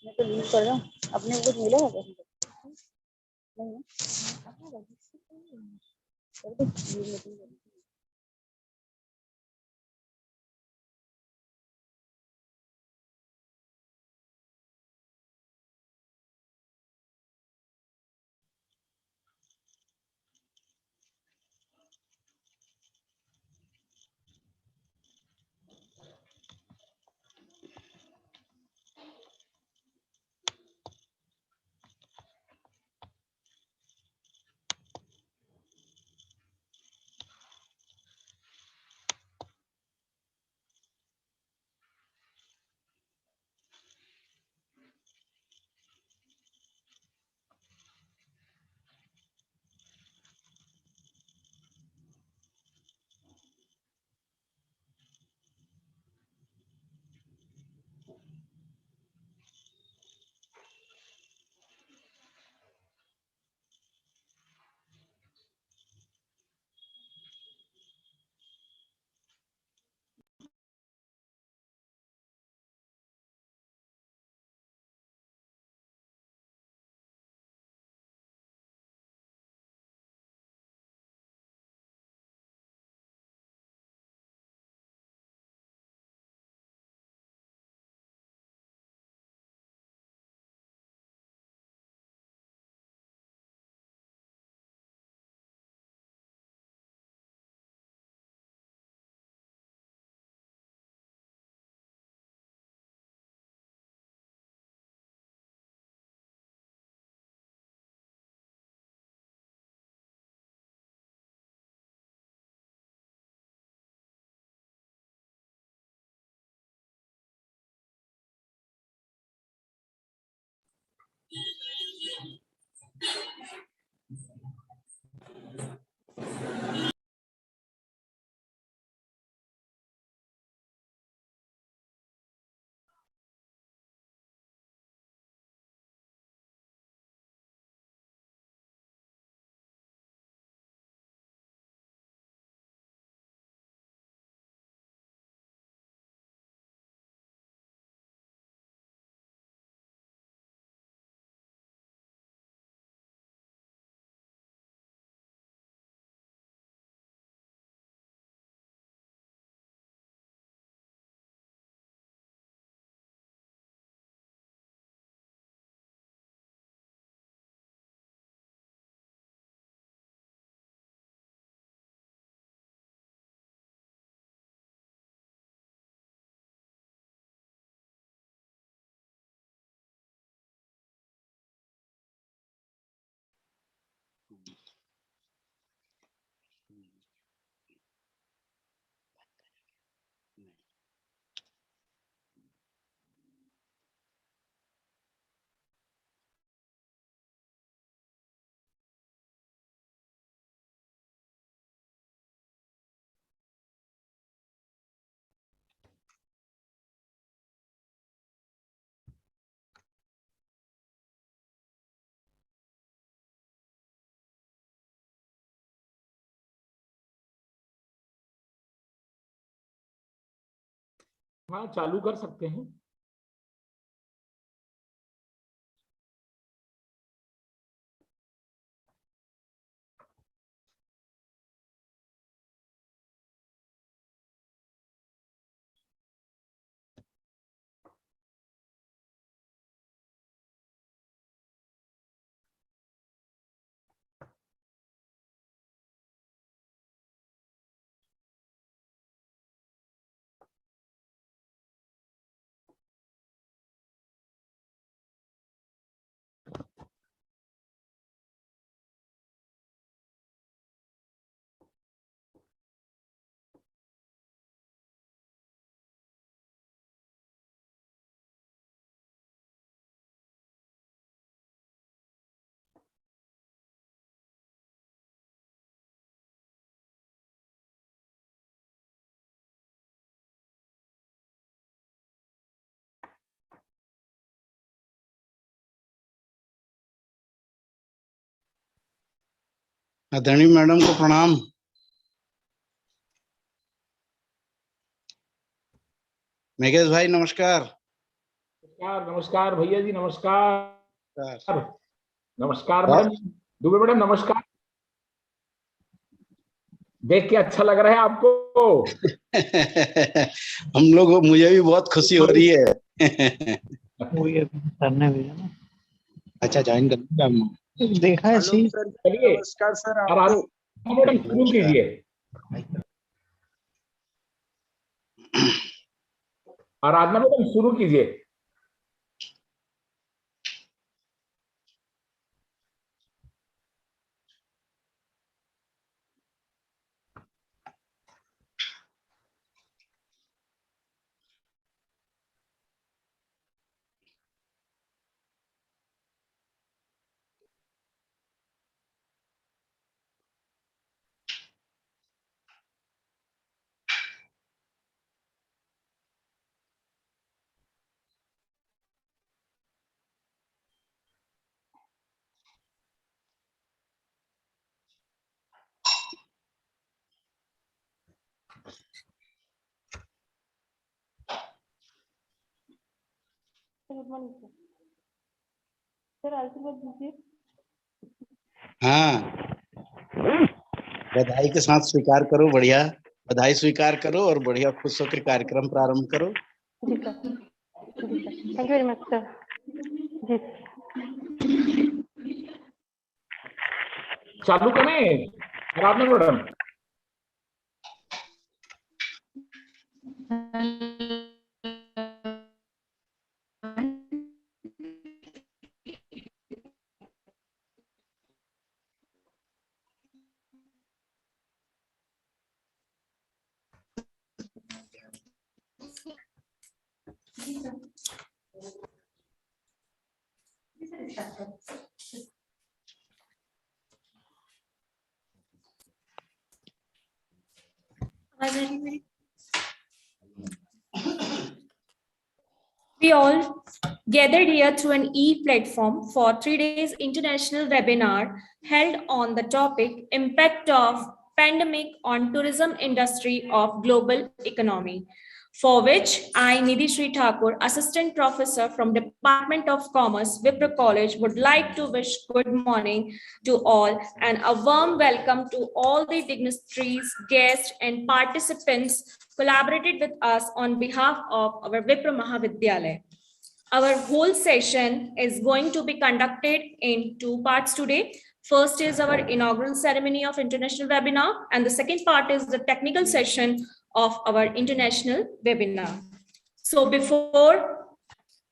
मैं तो लीव कर रहा हूँ। अपने को कुछ मिला है क्या? नहीं है। अपना रजिस्टर कर दो, लीव मीटिंग कर दो। हाँ, चालू कर सकते हैं। आदरणीय मैडम को प्रणाम। मेघेश भाई नमस्कार। नमस्कार भैया जी, नमस्कार। नमस्कार और? मैडम, दुबे मैडम नमस्कार। देख के अच्छा लग रहा है आपको। हम लोग, मुझे भी बहुत खुशी हो रही है। वो ये करने भेजा ना, अच्छा, ज्वाइन कर देखा है सी। चलिए, नमस्कार सर आराधना आपको। मैडम शुरू कीजिए। आराधना मैडम शुरू कीजिए। Good morning sir. सर आशीर्वाद दीजिए। हाँ, बधाई के साथ स्वीकार करो। बढ़िया, बधाई स्वीकार करो और बढ़िया खुश होकर कार्यक्रम प्रारंभ करो। जी सर, जी sir, thank you very much sir. जी चालू करें Aradhana madam. We all gathered here through an e-platform for 3 days international webinar held on the topic impact of pandemic on tourism industry of global economy, for which I, Nidhi Sri Thakur, Assistant Professor from Department of Commerce, Wipro College, would like to wish good morning to all and a warm welcome to all the dignitaries, guests and participants collaborated with us on behalf of our Wipro Mahavidyalaya. Our whole session is going to be conducted in two parts today. First is our inaugural ceremony of international webinar, and the second part is the technical session of our international webinar. So before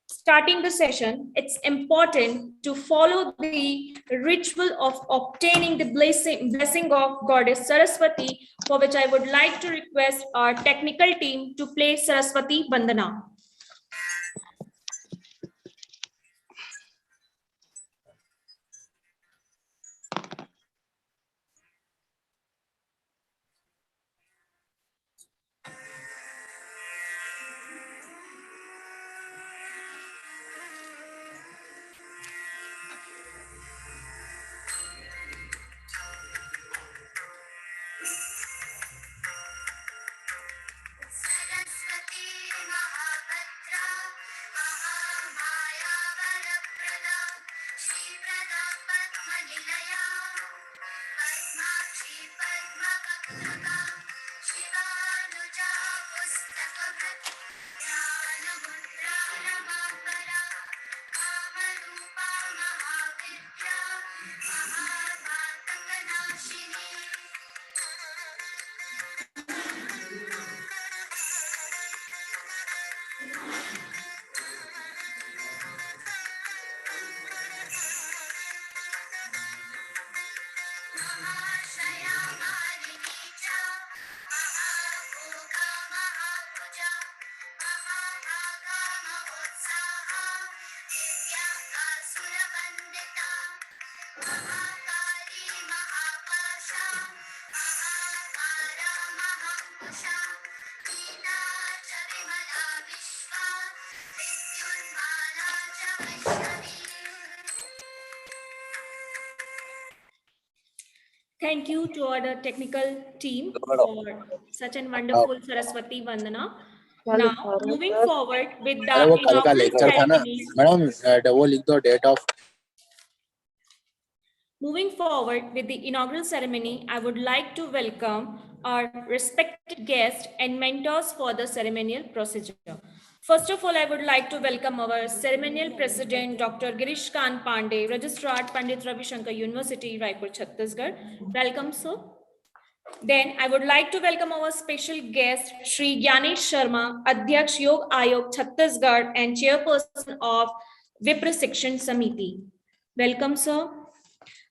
starting the session, it's important to follow the ritual of obtaining the blessing of Goddess Saraswati, for which I would like to request our technical team to play Saraswati Vandana. Thank you to our technical team for such a wonderful Saraswati Vandana. Now, moving forward with the अरे वो कल का inaugural lecture था ना ceremony. Madam, वो लिख दो date of Moving forward with the inaugural ceremony, I would like to welcome our respected guests and mentors for the ceremonial procedure. First of all, I would like to welcome our ceremonial president, Dr. Girish Kant Pandey, Registrar, Pandit Ravi Shankar University, Raipur, Chhattisgarh. Welcome, sir. Then I would like to welcome our special guest, Shri Gyanesh Sharma, Adhyaksh Yog Ayog, Chhattisgarh, and Chairperson of Vipra Section Samiti. Welcome, sir.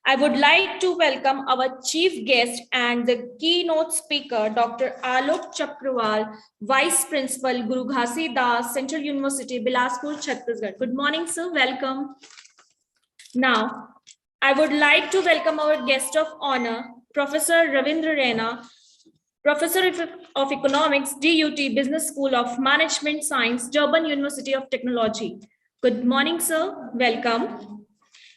I would like to welcome our chief guest and the keynote speaker, Dr. Alok Chakrawal, Vice Principal, Guru Ghasidas, Central University, Bilaspur, Chhattisgarh. Good morning, sir. Welcome. Now, I would like to welcome our guest of honor, Professor Ravindra Rena, Professor of Economics, DUT Business School of Management Science, Durban University of Technology. Good morning, sir. Welcome.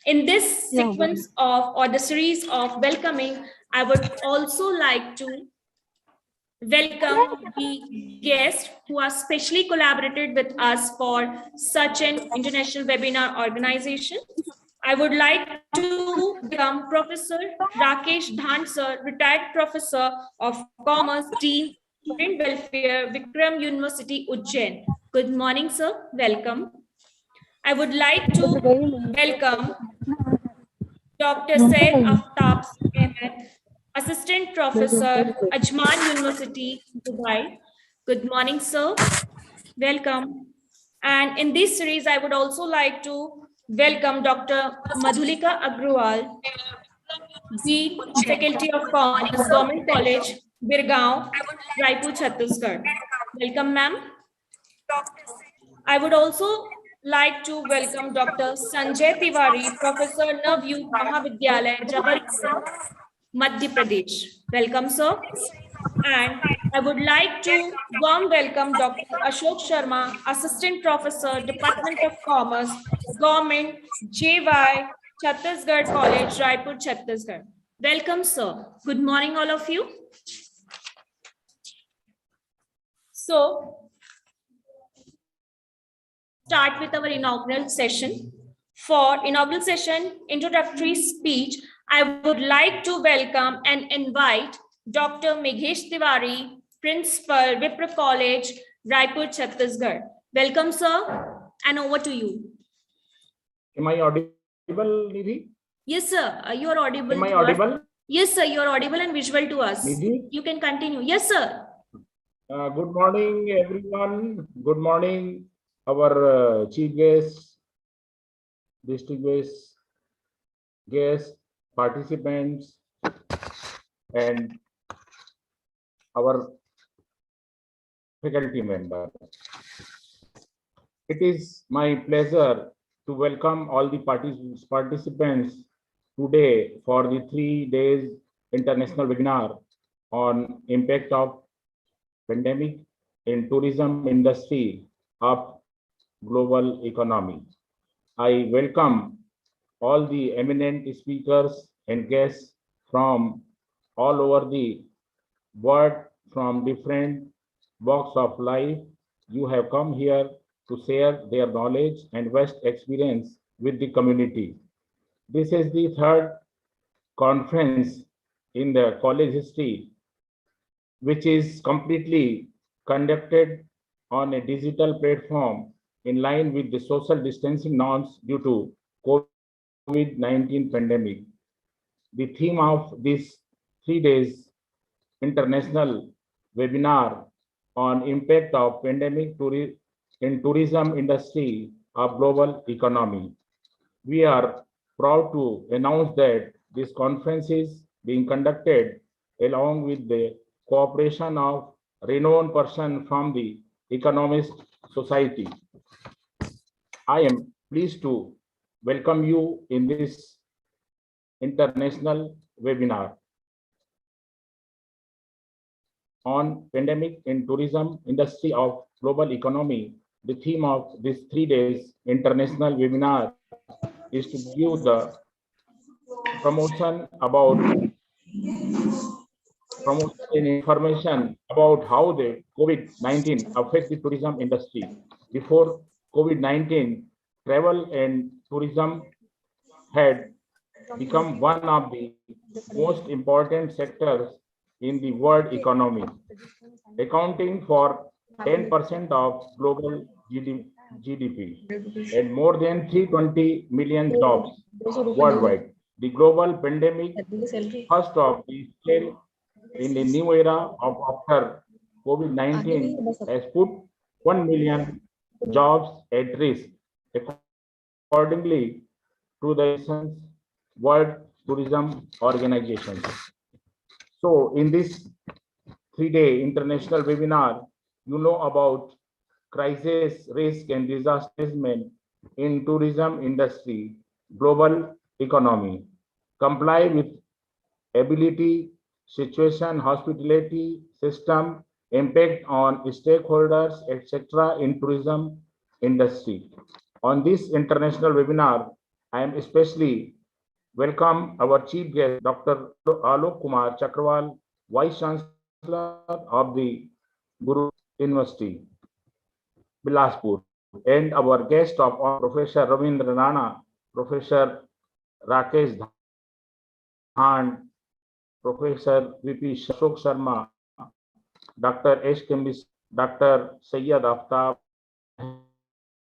In this sequence or the series of welcoming, I would also like to welcome the guests who are specially collaborated with us for such an international webinar organization. I would like to welcome Professor Rakesh Dhan, sir, retired professor of Commerce, Dean, Student Welfare, Vikram University, Ujjain. Good morning, sir. Welcome. I would like to welcome Dr. Syed Aftab Ahmed, Assistant Professor, Ajman University, Dubai. Good morning, sir. Welcome. And in this series, I would also like to welcome Dr. Madhulika Agrawal, Dean, Faculty of Commerce, Government College, Birgaon, Raipur, Chhattisgarh. Welcome, ma'am. I would also like to welcome Dr. Sanjay Tiwari, Professor Navyu Mahavidyalaya, Jabalpur, Madhya Pradesh. Welcome, sir. And I would like to warm welcome Dr. Ashok Sharma, Assistant Professor, Department of Commerce, Government, JY, Chhattisgarh College, Raipur, Chhattisgarh. Welcome, sir. Good morning, all of you. So, start with our inaugural session. For inaugural session introductory speech, I would like to welcome and invite Dr. Meghesh Tiwari, Principal, Vipra College, Raipur, Chhattisgarh. Welcome, sir, and over to you. Am I audible, Nidhi? Yes, sir, you are audible. Am I to us. audible? Yes, sir, you are audible and visual to us. Nidhi? You can continue. Yes, sir. Good morning, everyone. Good morning, our chief guests, distinguished guests, participants, and our faculty members. It is my pleasure to welcome all the participants today for the 3 days international webinar on impact of pandemic in tourism industry of global economy. I welcome all the eminent speakers and guests from all over the world, from different walks of life. You have come here to share their knowledge and vast experience with the community. This is the third conference in the college history, which is completely conducted on a digital platform in line with the social distancing norms due to COVID-19 pandemic. The theme of this 3 days international webinar on impact of pandemic in tourism industry of global economy. We are proud to announce that this conference is being conducted along with the cooperation of renowned person from the Economist Society. I am pleased to welcome you in this international webinar on pandemic in tourism industry of global economy. The theme of this 3 days international webinar is to give the promotion about promoting information about how the COVID-19 affect the tourism industry. Before COVID-19, travel and tourism had become one of the most important sectors in the world economy, accounting for 10% of global GDP and more than 320 million jobs worldwide. The global pandemic, first of the scale in the new era of after COVID-19, has put 1 million jobs at risk, accordingly to the World Tourism Organization. So in this 3-day international webinar, you know about crisis, risk and disaster management in tourism industry, global economy, comply with ability, situation, hospitality system, impact on stakeholders, etc. in tourism industry. On this international webinar, I am especially welcome our chief guest, Dr. Alok Kumar Chakrawal, Vice Chancellor of the Guru University, Bilaspur, and our guest of honor, Professor Ravindra Rana, Professor Rakesh Dhan, Professor VP Ashok Sharma, Dr. S. Kembis, Dr. Syed Aftab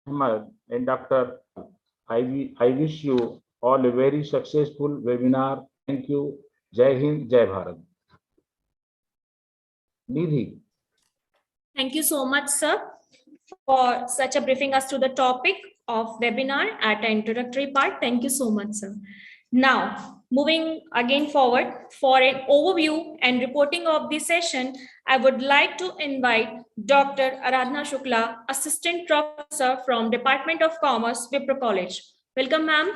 Ahmed, and Dr. I wish you all a very successful webinar. Thank you. Jai Hind, Jai Bharat. Nidhi. Thank you so much, sir, for such a briefing us to the topic of webinar at the introductory part. Thank you so much, sir. Now, moving again forward for an overview and reporting of the session, I would like to invite Dr. Aradhana Shukla, Assistant Professor from Department of Commerce, Wipro College. Welcome, ma'am.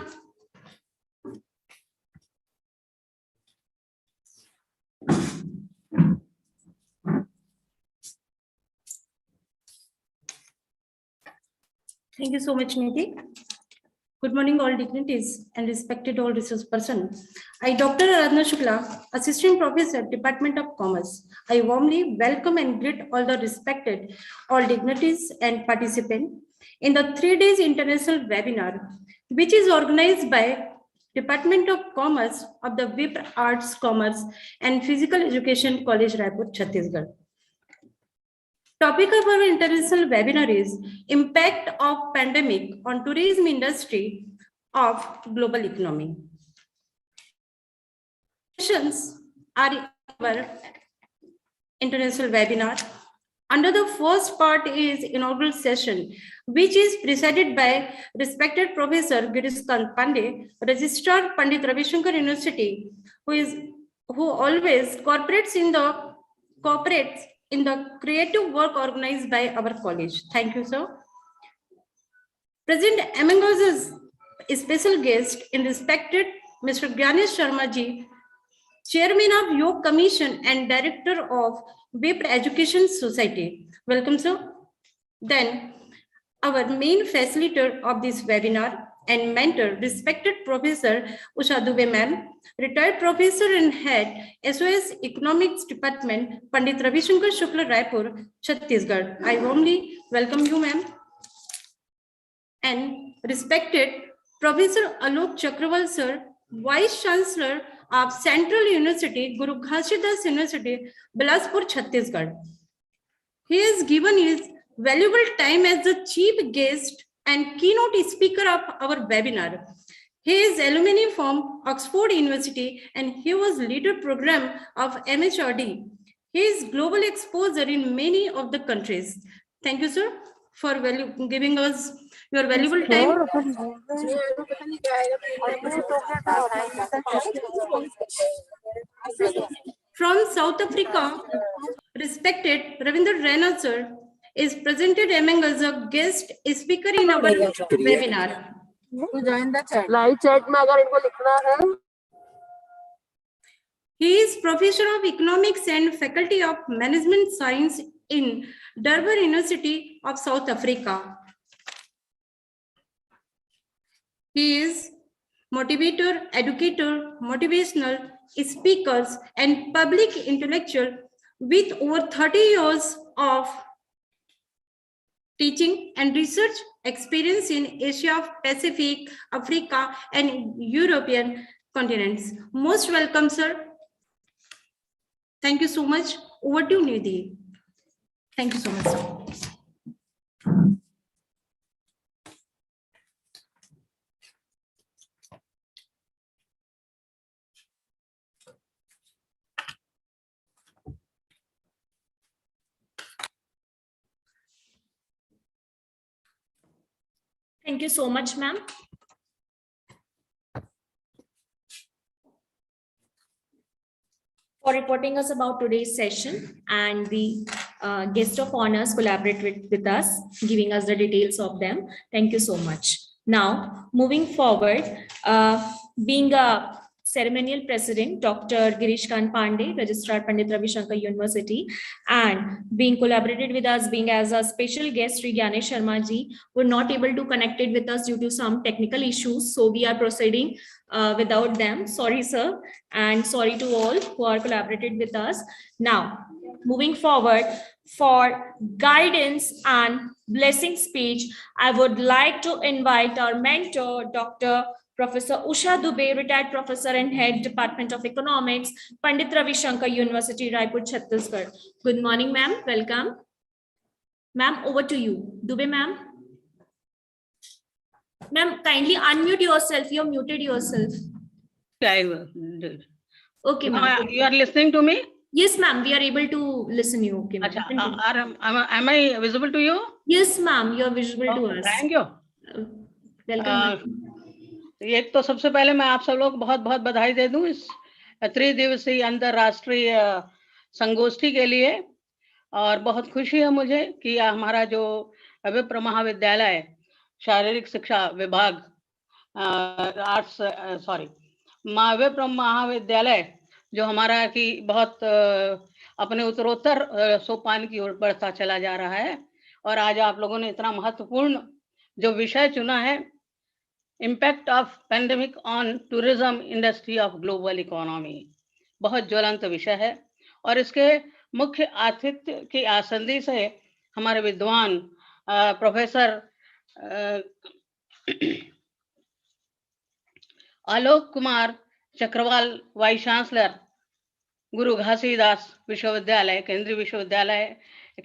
Thank you so much, Nidhi. Good morning, all dignitaries and respected all resource persons. I, Dr. Aradhana Shukla, Assistant Professor, Department of Commerce. I warmly welcome and greet all the respected all dignitaries and participants in the 3 days international webinar, which is organized by Department of Commerce of the Wipro Arts, Commerce and Physical Education College, Raipur, Chhattisgarh. Topic of our international webinar is impact of pandemic on tourism industry of global economy. Sessions are our international webinar. Under the first part is inaugural session, which is presided by respected Professor Girishkant Pandey, Registrar Pandit Ravi Shankar University, who always cooperates in the creative work organized by our college. Thank you, sir. Present among us is special guest in respected Mr. Gyanesh Sharma ji, Chairman of Yoga Commission and Director of Wipro Education Society. Welcome, sir. Then, our main facilitator of this webinar and mentor, respected Professor Usha Dubey ma'am, retired Professor and Head, SOS Economics Department, Pandit Ravi Shankar Shukla, Raipur, Chhattisgarh. I warmly welcome you, ma'am. And respected Professor Alok Chakrawal, sir, Vice Chancellor of Central University, Guru Ghasidas University, Bilaspur, Chhattisgarh. He has given his valuable time as the chief guest and keynote speaker of our webinar. He is alumni from Oxford University and he was leader program of MHRD. He is global exposure in many of the countries. Thank you, sir, for giving us your valuable time. From South Africa, respected Ravindra Rana, sir, is presented among us a guest speaker in our webinar. Live chat में अगर इनको लिखना है. He is Professor of Economics and Faculty of Management Science in Durban University of South Africa. He is motivator, educator, motivational speakers, and public intellectual with over 30 years of teaching and research experience in Asia, Pacific, Africa, and European continents. Most welcome, sir. Thank you so much. Over to you, Nidhi. Thank you so much, sir. Thank you so much, ma'am. For reporting us about today's session, and the guest of honors collaborate with us, giving us the details of them. Thank you so much. Now, moving forward, being a ceremonial president, Dr. Girish Kant Pandey, Registrar Pandit Ravi Shankar University, and being collaborated with us, being as a special guest, Sri Gyanesh Sharma ji, were not able to connect it with us due to some technical issues. So we are proceeding without them. Sorry, sir, and sorry to all who are collaborated with us. Now, moving forward, for guidance and blessing speech, I would like to invite our mentor, Dr. Professor Usha Dubey, retired professor and head Department of Economics, Pandit Ravi Shankar University, Raipur, Chhattisgarh. Good morning, ma'am. Welcome. Ma'am, over to you. Dubey, ma'am. Ma'am, kindly unmute yourself. You're muted yourself. Okay, ma'am. You are listening to me? Yes, ma'am. We are able to listen you. Okay, ma'am. Am I visible to you? Yes, ma'am. You are visible to us. Thank you. Welcome. एक तो सबसे पहले मैं आप सब लोग बहुत बहुत बधाई दे दूं इस 3 दिवसीय अंतरराष्ट्रीय संगोष्ठी के लिए, और बहुत खुशी है मुझे कि हमारा जो विप्र महाविद्यालय शारीरिक शिक्षा विभाग विप्र महाविद्यालय जो हमारा कि बहुत अपने उत्तरोत्तर सोपान की ओर बढ़ता चला जा रहा है, और आज आप लोगों ने इतना महत्वपूर्ण जो विषय चुना है, impact of pandemic on tourism industry of global economy, बहुत ज्वलंत विषय है। और इसके मुख्य आतिथ्य की आसंदी से हमारे विद्वान professor Alok Kumar Chakrawal, vice chancellor गुरु घासीदास विश्वविद्यालय, केंद्रीय विश्वविद्यालय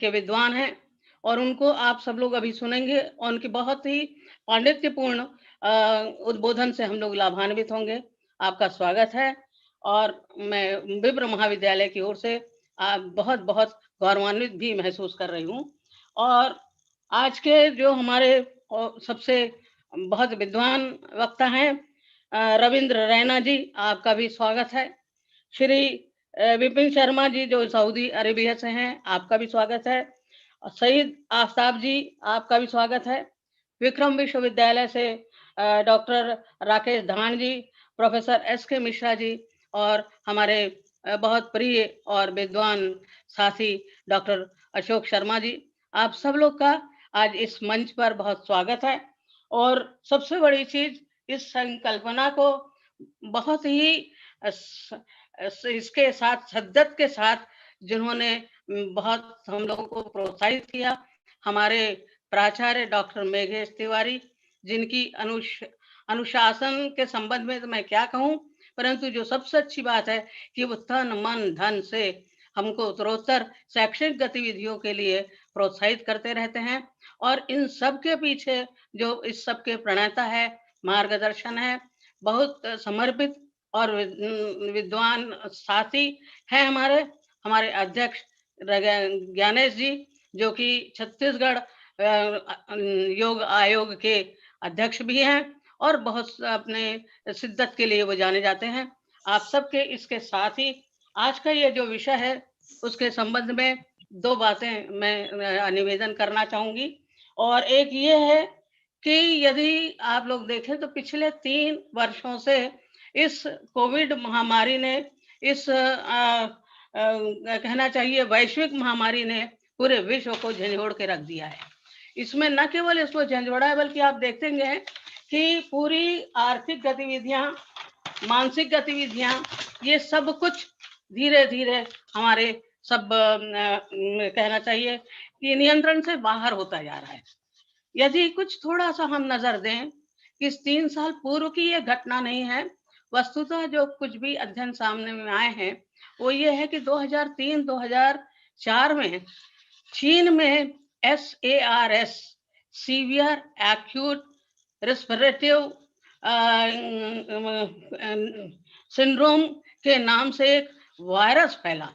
के विद्वान हैं, और उनको आप सब लोग अभी सुनेंगे। उनकी बहुत ही पांडित्यपूर्ण उद्बोधन से हम लोग लाभान्वित होंगे। आपका स्वागत है, और मैं विप्र महाविद्यालय की ओर से बहुत बहुत गौरवान्वित भी महसूस कर रही हूँ। और आज के जो हमारे सबसे बहुत विद्वान वक्ता हैं, रविंद्र रैना जी, आपका भी स्वागत है। श्री विपिन शर्मा जी जो सऊदी अरेबिया से हैं, आपका भी स्वागत है। सईद आफ्ताब जी, आपका भी स्वागत है। विक्रम विश्वविद्यालय से डॉक्टर राकेश धान जी, प्रोफेसर SK मिश्रा जी, और हमारे बहुत प्रिय और विद्वान साथी डॉक्टर अशोक शर्मा जी, आप सब लोग का आज इस मंच पर बहुत स्वागत है। और सबसे बड़ी चीज, इस संकल्पना को बहुत ही इसके साथ शिद्दत के साथ जिन्होंने बहुत हम लोगों को प्रोत्साहित किया, हमारे प्राचार्य डॉक्टर मेघेश तिवारी, जिनकी अनुशासन के संबंध में तो मैं क्या कहूँ, परंतु जो सबसे अच्छी बात है कि वो तन मन धन से हमको उत्तरोत्तर शैक्षणिक गतिविधियों के लिए प्रोत्साहित करते रहते हैं। और इन सब के पीछे जो इस सब के प्रणेता है, मार्गदर्शन है, बहुत समर्पित और विद्वान साथी है हमारे अध्यक्ष ज्ञानेश जी, जो कि छत्तीसगढ़ योग आयोग के अध्यक्ष भी हैं, और बहुत अपने शिद्दत के लिए वो जाने जाते हैं। आप सबके इसके साथ ही आज का ये जो विषय है, उसके संबंध में 2 बातें मैं निवेदन करना चाहूंगी। और एक ये है कि यदि आप लोग देखें तो पिछले 3 वर्षों से इस कोविड महामारी ने, इस कहना चाहिए वैश्विक महामारी ने पूरे विश्व को झंझोड़ के रख दिया है। इसमें न केवल इसको झंझोड़ा है, बल्कि आप देखेंगे कि पूरी आर्थिक गतिविधियां, मानसिक गतिविधियां, ये सब कुछ धीरे धीरे हमारे सब कहना चाहिए कि नियंत्रण से बाहर होता जा रहा है। यदि कुछ थोड़ा सा हम नजर दें कि 3 साल पूर्व की ये घटना नहीं है, वस्तुतः जो कुछ भी अध्ययन सामने में आए हैं वो ये है कि 2003-2004 में चीन में SARS सीवियर एक्यूट रेस्पिरेटिव सिंड्रोम के नाम से एक वायरस फैला,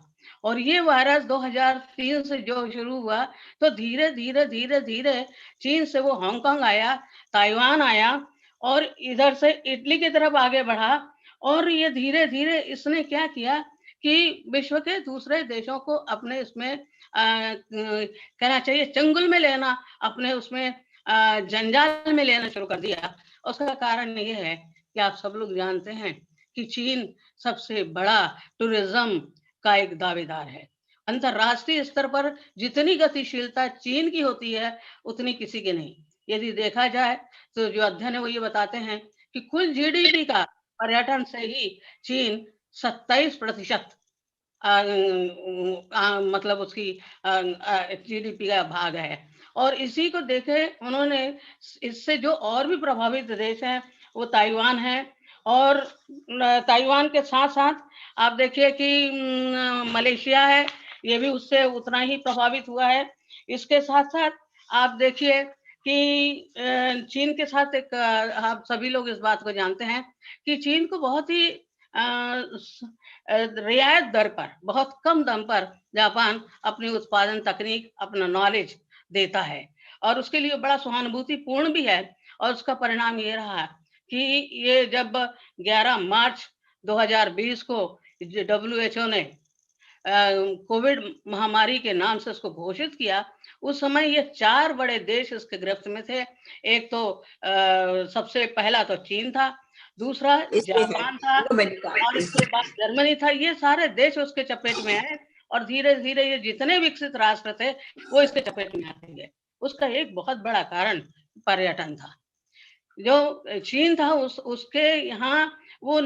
और ये वायरस 2003 से जो शुरू हुआ तो धीरे धीरे धीरे धीरे चीन से वो हांगकांग आया, ताइवान आया और इधर से इटली की तरफ आगे बढ़ा। और ये धीरे धीरे इसने क्या किया कि विश्व के दूसरे देशों को अपने इसमें कहना चाहिए चंगुल में लेना, अपने उसमें जंजाल में लेना शुरू कर दिया। उसका कारण ये है कि आप सब लोग जानते हैं कि चीन सबसे बड़ा टूरिज्म का एक दावेदार है। अंतरराष्ट्रीय स्तर पर जितनी गतिशीलता चीन की होती है उतनी किसी की नहीं। यदि देखा जाए तो जो अध्ययन है वो ये बताते हैं कि कुल GDP का पर्यटन से ही चीन 27% मतलब उसकी GDP का भाग है। और इसी को देखे उन्होंने, इससे जो और भी प्रभावित देश हैं वो ताइवान है, और ताइवान के साथ साथ आप देखिए कि मलेशिया है, ये भी उससे उतना ही प्रभावित हुआ है। इसके साथ साथ आप देखिए कि चीन के साथ एक आप सभी लोग इस बात को जानते हैं कि चीन को बहुत ही रियायत दर पर, बहुत कम दाम पर जापान अपनी उत्पादन तकनीक, अपना नॉलेज देता है, और उसके लिए बड़ा सहानुभूतिपूर्ण भी है। और उसका परिणाम ये रहा कि ये जब 11 मार्च 2020 को WHO ने कोविड महामारी के नाम से उसको घोषित किया, उस समय ये 4 बड़े देश इसके गिरफ्त में थे। एक तो सबसे पहला तो चीन था, दूसरा जापान था, और इसके बाद जर्मनी था। ये सारे देश उसके चपेट में आए, और धीरे धीरे ये जितने विकसित राष्ट्र थे वो इसके चपेट में आते गए। उसका एक बहुत बड़ा कारण पर्यटन था। जो चीन था उसके यहाँ वो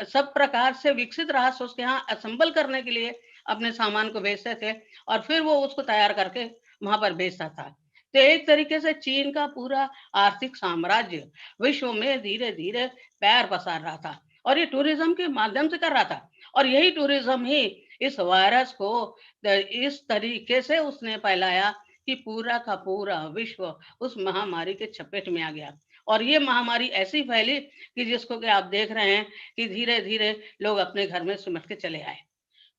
सब प्रकार से विकसित राष्ट्र उसके यहाँ असेंबल करने के लिए अपने सामान को भेजते थे, और फिर वो उसको तैयार करके वहां पर भेजता था। तो एक तरीके से चीन का पूरा आर्थिक साम्राज्य विश्व में धीरे धीरे पैर पसार रहा था, और ये टूरिज्म के माध्यम से कर रहा था। और यही टूरिज्म ही इस वायरस को इस तरीके से उसने फैलाया कि पूरा का पूरा विश्व उस महामारी के चपेट में आ गया। और ये महामारी ऐसी फैली कि जिसको कि आप देख रहे हैं कि धीरे धीरे लोग अपने घर में सिमट के चले आए।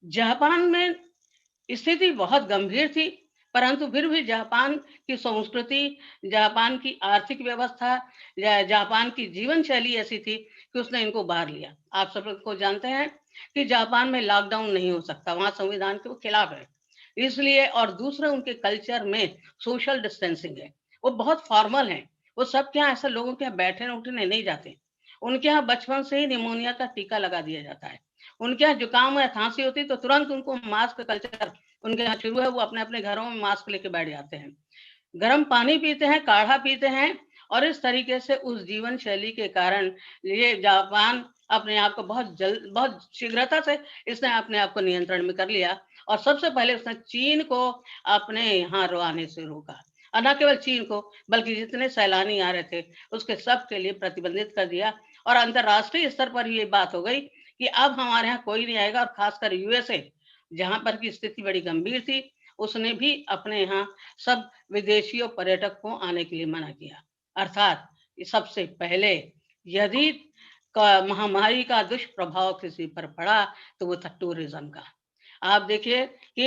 जापान में स्थिति बहुत गंभीर थी, परंतु फिर भी जापान की संस्कृति, जापान की आर्थिक व्यवस्था, जापान की जीवन शैली ऐसी थी कि उसने इनको बाहर लिया। आप सब को जानते हैं कि जापान में लॉकडाउन नहीं हो सकता, वहां संविधान के खिलाफ है, इसलिए। और दूसरा उनके कल्चर में सोशल डिस्टेंसिंग है, वो बहुत फॉर्मल है। वो सब के यहाँ ऐसे लोगों के यहाँ बैठने उठने नहीं जाते। उनके यहाँ बचपन से ही निमोनिया का टीका लगा दिया जाता है। उनके यहाँ जुकाम या खांसी होती तो तुरंत उनको मास्क कल्चर उनके यहाँ शुरू है, वो अपने अपने घरों में मास्क लेके बैठ जाते हैं, गर्म पानी पीते हैं, काढ़ा पीते हैं। और इस तरीके से उस जीवन शैली के कारण ये जापान अपने आप को बहुत शीघ्रता से इसने अपने आप को नियंत्रण में कर लिया। और सबसे पहले उसने चीन को अपने यहाँ आने से रोका, और न केवल चीन को बल्कि जितने सैलानी आ रहे थे उसके सब के लिए प्रतिबंधित कर दिया। और अंतर्राष्ट्रीय स्तर पर ये बात हो गई कि अब हमारे यहाँ कोई नहीं आएगा। और खासकर USA जहां पर की स्थिति बड़ी गंभीर थी, उसने भी अपने यहाँ सब विदेशियों पर्यटक को आने के लिए मना किया। अर्थात सबसे पहले यदि महामारी का दुष्प्रभाव किसी पर पड़ा तो वो था टूरिज्म का। आप देखिए कि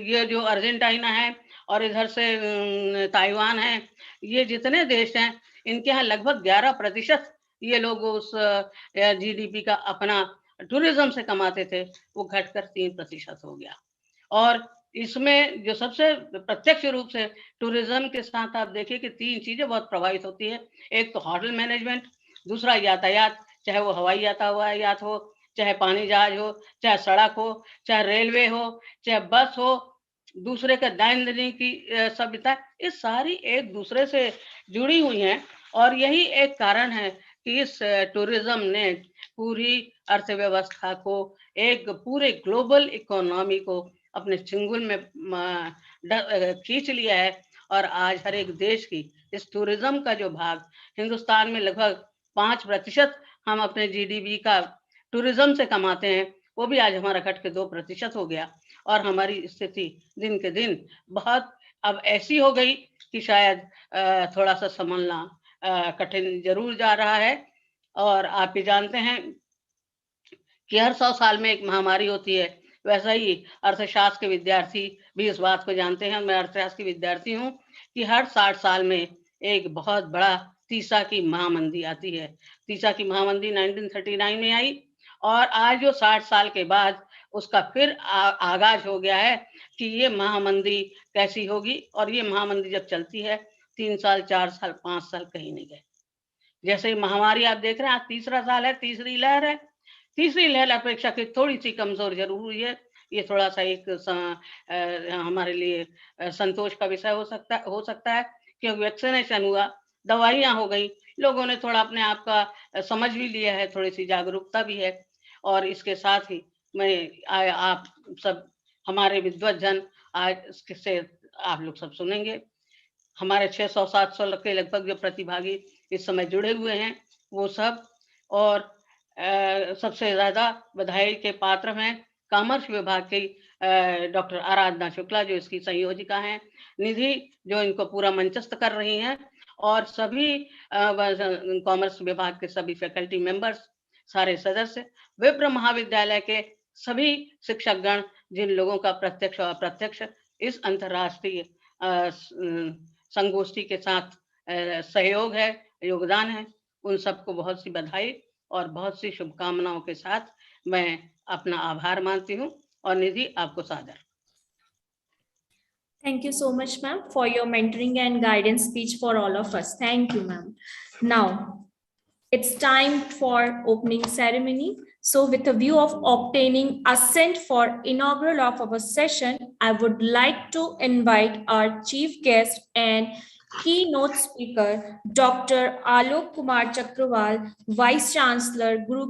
ये जो अर्जेंटीना है और इधर से ताइवान है, ये जितने देश हैं इनके यहाँ लगभग 11% ये लोग उस GDP का अपना टूरिज्म से कमाते थे, वो घटकर 3% हो गया। और इसमें जो सबसे प्रत्यक्ष रूप से टूरिज्म के साथ आप देखिए कि 3 चीजें बहुत प्रभावित होती है। एक तो होटल मैनेजमेंट, दूसरा यातायात, चाहे वो हवाई यातायात हो, चाहे पानी जहाज हो, चाहे सड़क हो, चाहे रेलवे हो, चाहे बस हो, दूसरे का दैनंदिन की सभ्यता, ये सारी एक दूसरे से जुड़ी हुई हैं। और यही एक कारण है कि इस टूरिज्म ने पूरी अर्थव्यवस्था को, एक पूरे ग्लोबल इकोनॉमी को अपने चंगुल में खींच लिया है। और आज हर एक देश की इस टूरिज्म का जो भाग, हिंदुस्तान में लगभग 5% हम अपने जीडीपी का टूरिज्म से कमाते हैं, वो भी आज हमारा घट के 2% हो गया। और हमारी स्थिति दिन के दिन बहुत अब ऐसी हो गई कि शायद थोड़ा सा संभलना कठिन जरूर जा रहा है। और आप भी जानते हैं कि हर 100 साल में एक महामारी होती है, वैसा ही अर्थशास्त्र के विद्यार्थी भी इस बात को जानते हैं, मैं अर्थशास्त्र की विद्यार्थी हूँ, कि हर 60 साल में एक बहुत बड़ा तीसा की महामंदी आती है। तीसा की महामंदी 1939 में आई और आज जो 60 साल के बाद उसका फिर आगाज हो गया है कि ये महामंदी कैसी होगी। और ये महामंदी जब चलती है 3 साल, 4 साल, 5 साल कहीं नहीं गए। जैसे महामारी आप देख रहे हैं, आज तीसरा साल है, तीसरी लहर है। तीसरी लहर अपेक्षाकृत थोड़ी सी कमजोर जरूर हुई है। ये थोड़ा सा एक हमारे लिए संतोष का विषय हो सकता है, क्योंकि वैक्सीनेशन हुआ, दवाइयां हो गई, लोगों ने थोड़ा अपने आप का समझ भी लिया है, थोड़ी सी जागरूकता भी है। और इसके साथ ही मैं आप सब हमारे विद्वत जन आज इससे आप लोग सब सुनेंगे। हमारे 600-700 के लगभग जो प्रतिभागी इस समय जुड़े हुए हैं वो सब, और सबसे ज्यादा बधाई के पात्र हैं कॉमर्स विभाग की डॉक्टर आराधना शुक्ला, जो इसकी संयोजिका हैं, निधि जो इनको पूरा मंचस्थ कर रही हैं, और सभी कॉमर्स विभाग के सभी फैकल्टी मेंबर्स, सारे सदस्य, विप्र महाविद्यालय के सभी शिक्षकगण, जिन लोगों का प्रत्यक्ष और अप्रत्यक्ष इस अंतर्राष्ट्रीय संगोष्ठी के साथ सहयोग है, योगदान है, उन सबको बहुत सी बधाई और बहुत सी शुभकामनाओं के साथ मैं अपना आभार मानती हूँ। और निधि, आपको सादर। Thank you so much, ma'am, for your mentoring and guidance speech for all of us. Thank you, ma'am. Now, it's time for opening ceremony. So with a view of obtaining assent for inaugural of our session, I would like to invite our chief guest and keynote speaker, Dr. Alok Kumar Chakrawal, Vice Chancellor, Guru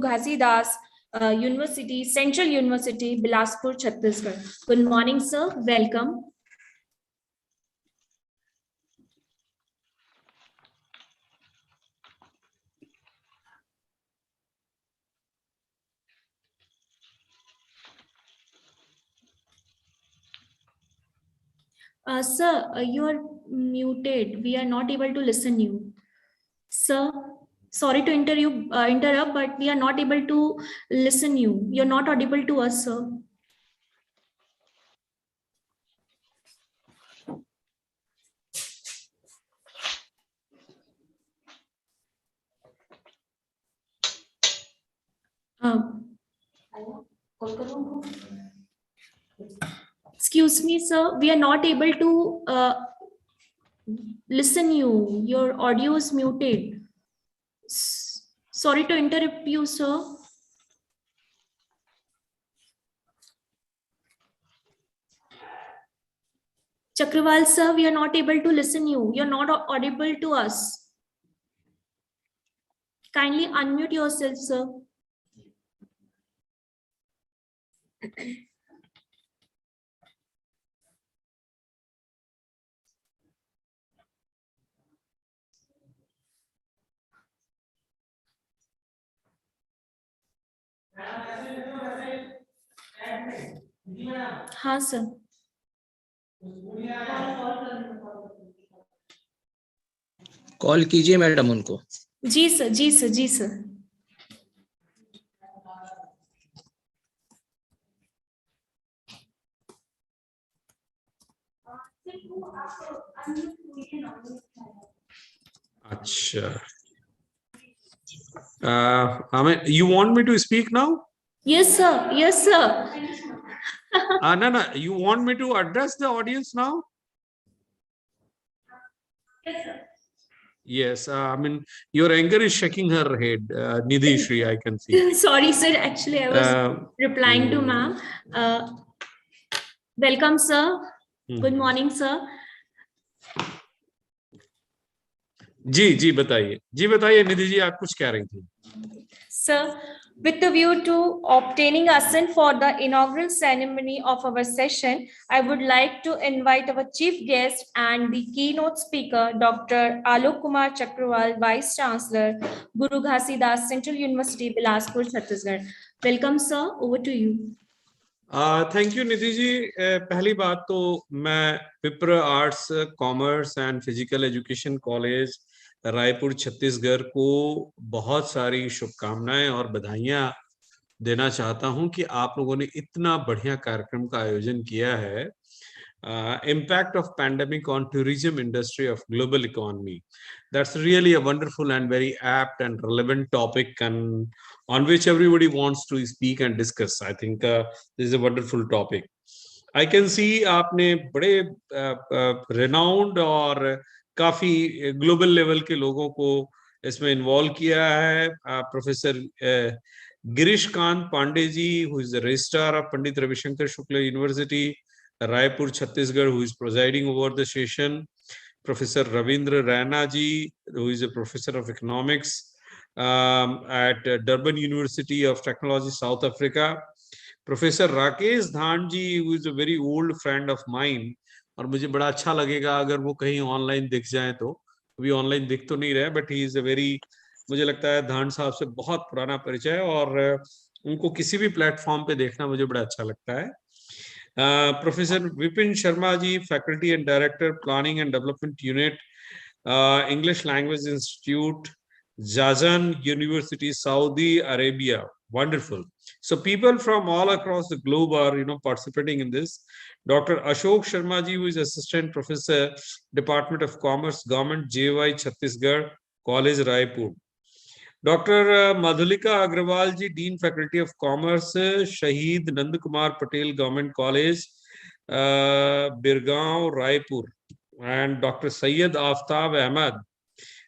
Ghasidas University, Central University, Bilaspur, Chhattisgarh. Good morning, sir. Welcome. Sir, you are muted. We are not able to listen you. Sir, sorry to interrupt, but we are not able to listen you. You're not audible to us, sir. Excuse me, sir. We are not able to listen you. Your audio is muted. Sorry to interrupt you, sir. Chakrawal, sir, we are not able to listen you. You're not audible to us. Kindly unmute yourself, sir. हाँ sir. Call कीजिए madam उनको। जी sir, जी sir, जी sir. अच्छा, I mean, you want me to speak now? Yes, sir. Yes, sir. No, you want me to address the audience now? Yes, sir. Yes, I mean, your anger is shaking her head, Nidhi Shri, I can see. Sorry, sir. Actually, I was replying to ma'am. Welcome, sir. Good morning, sir. जी बताइए निधि जी, आप कुछ कह रही थी। Sir, with the view to obtaining assent for the inaugural ceremony of our session, I would like to invite our chief guest and the keynote speaker, Dr. Alok Kumar Chakrawal, Vice Chancellor, Guru Ghasidas Central University, Bilaspur, Chhattisgarh. Welcome, sir. Over to you. Thank you Nidhi ji. पहली बात तो मैं Vipra arts commerce and physical education college Raipur Chhattisgarh को बहुत सारी शुभकामनाएं और बधाइयां देना चाहता हूं कि आप लोगों ने इतना बढ़िया कार्यक्रम का आयोजन किया है। Impact of pandemic on tourism industry of global economy, that's really a wonderful and very apt and relevant topic, and on which everybody wants to speak and discuss. I think this is a wonderful topic. I can see आपने बड़े renowned और काफी global level के लोगों को इसमें involve किया है। Professor Girish Kant Pandey ji, who is the registrar of Pandit Ravishankar Shukla University, Raipur, Chhattisgarh, who is presiding over the session. Professor Ravindra Raina ji, who is a professor of economics at Durban University of Technology, South Africa. Professor Rakesh Dhan ji, who is a very old friend of mine, और मुझे बड़ा अच्छा लगेगा अगर वो कहीं online दिख जाए तो। अभी ऑनलाइन दिख तो नहीं रहे, but he is a very, मुझे लगता है धान साहब से बहुत पुराना परिचय है और उनको किसी भी प्लेटफॉर्म पे देखना मुझे बड़ा अच्छा लगता है। Professor Vipin Sharma ji, Faculty and Director, Planning and Development Unit, English Language Institute, Jazan University, Saudi Arabia. Wonderful. So people from all across the globe are, participating in this. Dr. Ashok Sharma ji, who is Assistant Professor, Department of Commerce, Government, JY Chhattisgarh, College Raipur. Dr. Madhulika Agrawal ji, Dean Faculty of Commerce, Shahid Nand Kumar Patel Government College, Birgaon, Raipur, and Dr. Syed Aftab Ahmad,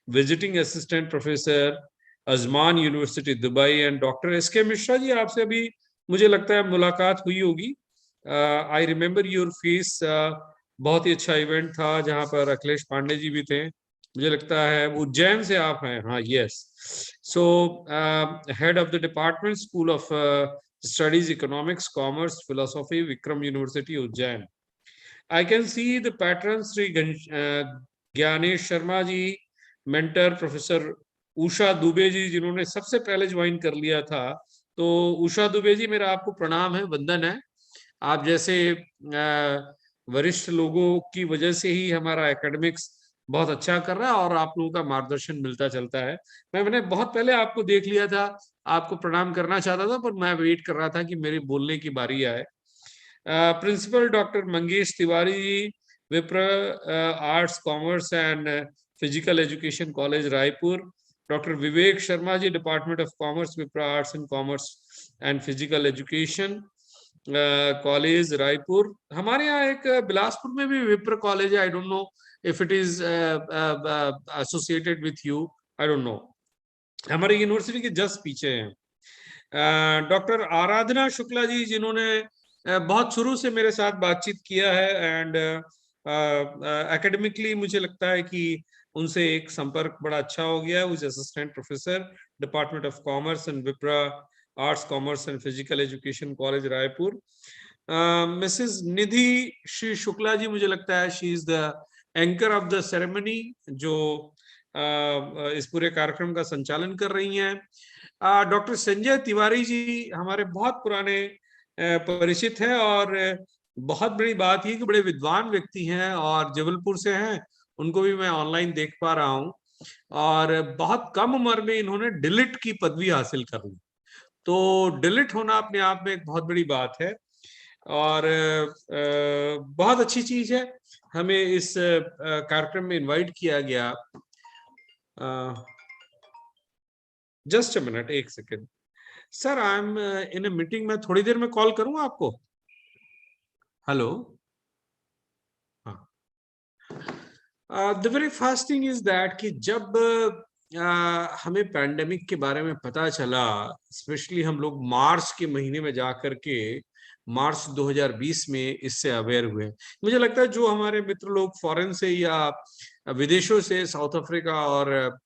Visiting Assistant Professor, Azman University, Dubai, and Dr. S.K. Mishra ji, आपसे अभी मुझे लगता है मुलाकात हुई होगी। I remember your face, बहुत ही अच्छा इवेंट था जहां पर अखिलेश पांडे जी भी थे। मुझे लगता है उज्जैन से आप हैं। हाँ, yes. So head of the department, school of studies, economics, commerce, philosophy, Vikram university, Ujjain. I can see the patron Shri Gyanesh Sharma ji, mentor professor Usha Dubey ji, जिन्होंने सबसे पहले ज्वाइन कर लिया था। तो उषा दुबे जी, मेरा आपको प्रणाम है, वंदन है। आप जैसे वरिष्ठ लोगों की वजह से ही हमारा एकेडमिक्स बहुत अच्छा कर रहा है और आप लोगों का मार्गदर्शन मिलता चलता है। मैंने बहुत पहले आपको देख लिया था, आपको प्रणाम करना चाहता था, पर मैं वेट कर रहा था कि मेरे बोलने की बारी आए। Principal doctor Mangesh Tiwari ji, Vipra arts commerce and physical education college Raipur. Doctor Vivek Sharma ji, department of commerce, Vipra arts and commerce and physical education college Raipur. हमारे यहाँ एक बिलासपुर में भी विप्र कॉलेज है। I don't know if it is associated with you, I don't know. हमारी university के just पीछे हैं। डॉक्टर आराधना शुक्ला जी, जिन्होंने बहुत शुरू से मेरे साथ बातचीत किया है एंड एकेडमिकली मुझे लगता है कि उनसे एक संपर्क बड़ा अच्छा हो गया। उस assistant professor, department of commerce and Vipra arts commerce and physical education college Raipur. Mrs Nidhi Shri Shukla ji, मुझे लगता है she is the anchor of the ceremony, जो इस पूरे कार्यक्रम का संचालन कर रही हैं। डॉक्टर संजय तिवारी जी हमारे बहुत पुराने परिचित हैं और बहुत बड़ी बात ये कि बड़े विद्वान व्यक्ति हैं और जबलपुर से हैं। उनको भी मैं ऑनलाइन देख पा रहा हूं और बहुत कम उम्र में इन्होंने डिलिट की पदवी हासिल कर ली। तो डिलिट होना अपने आप में एक बहुत बड़ी बात है और बहुत अच्छी चीज है। हमें इस कार्यक्रम में इनवाइट किया गया। जस्ट अ मिनट, एक second sir, I am in a meeting. मैं थोड़ी देर में कॉल करूं आपको। Hello, the very first thing is that कि जब हमें पैंडेमिक के बारे में पता चला, स्पेशली हम लोग मार्च के महीने में जाकर के मार्च 2020 में इससे अवेयर हुए। मुझे लगता है जो हमारे मित्र लोग फॉरेन से या विदेशों से, साउथ अफ्रीका और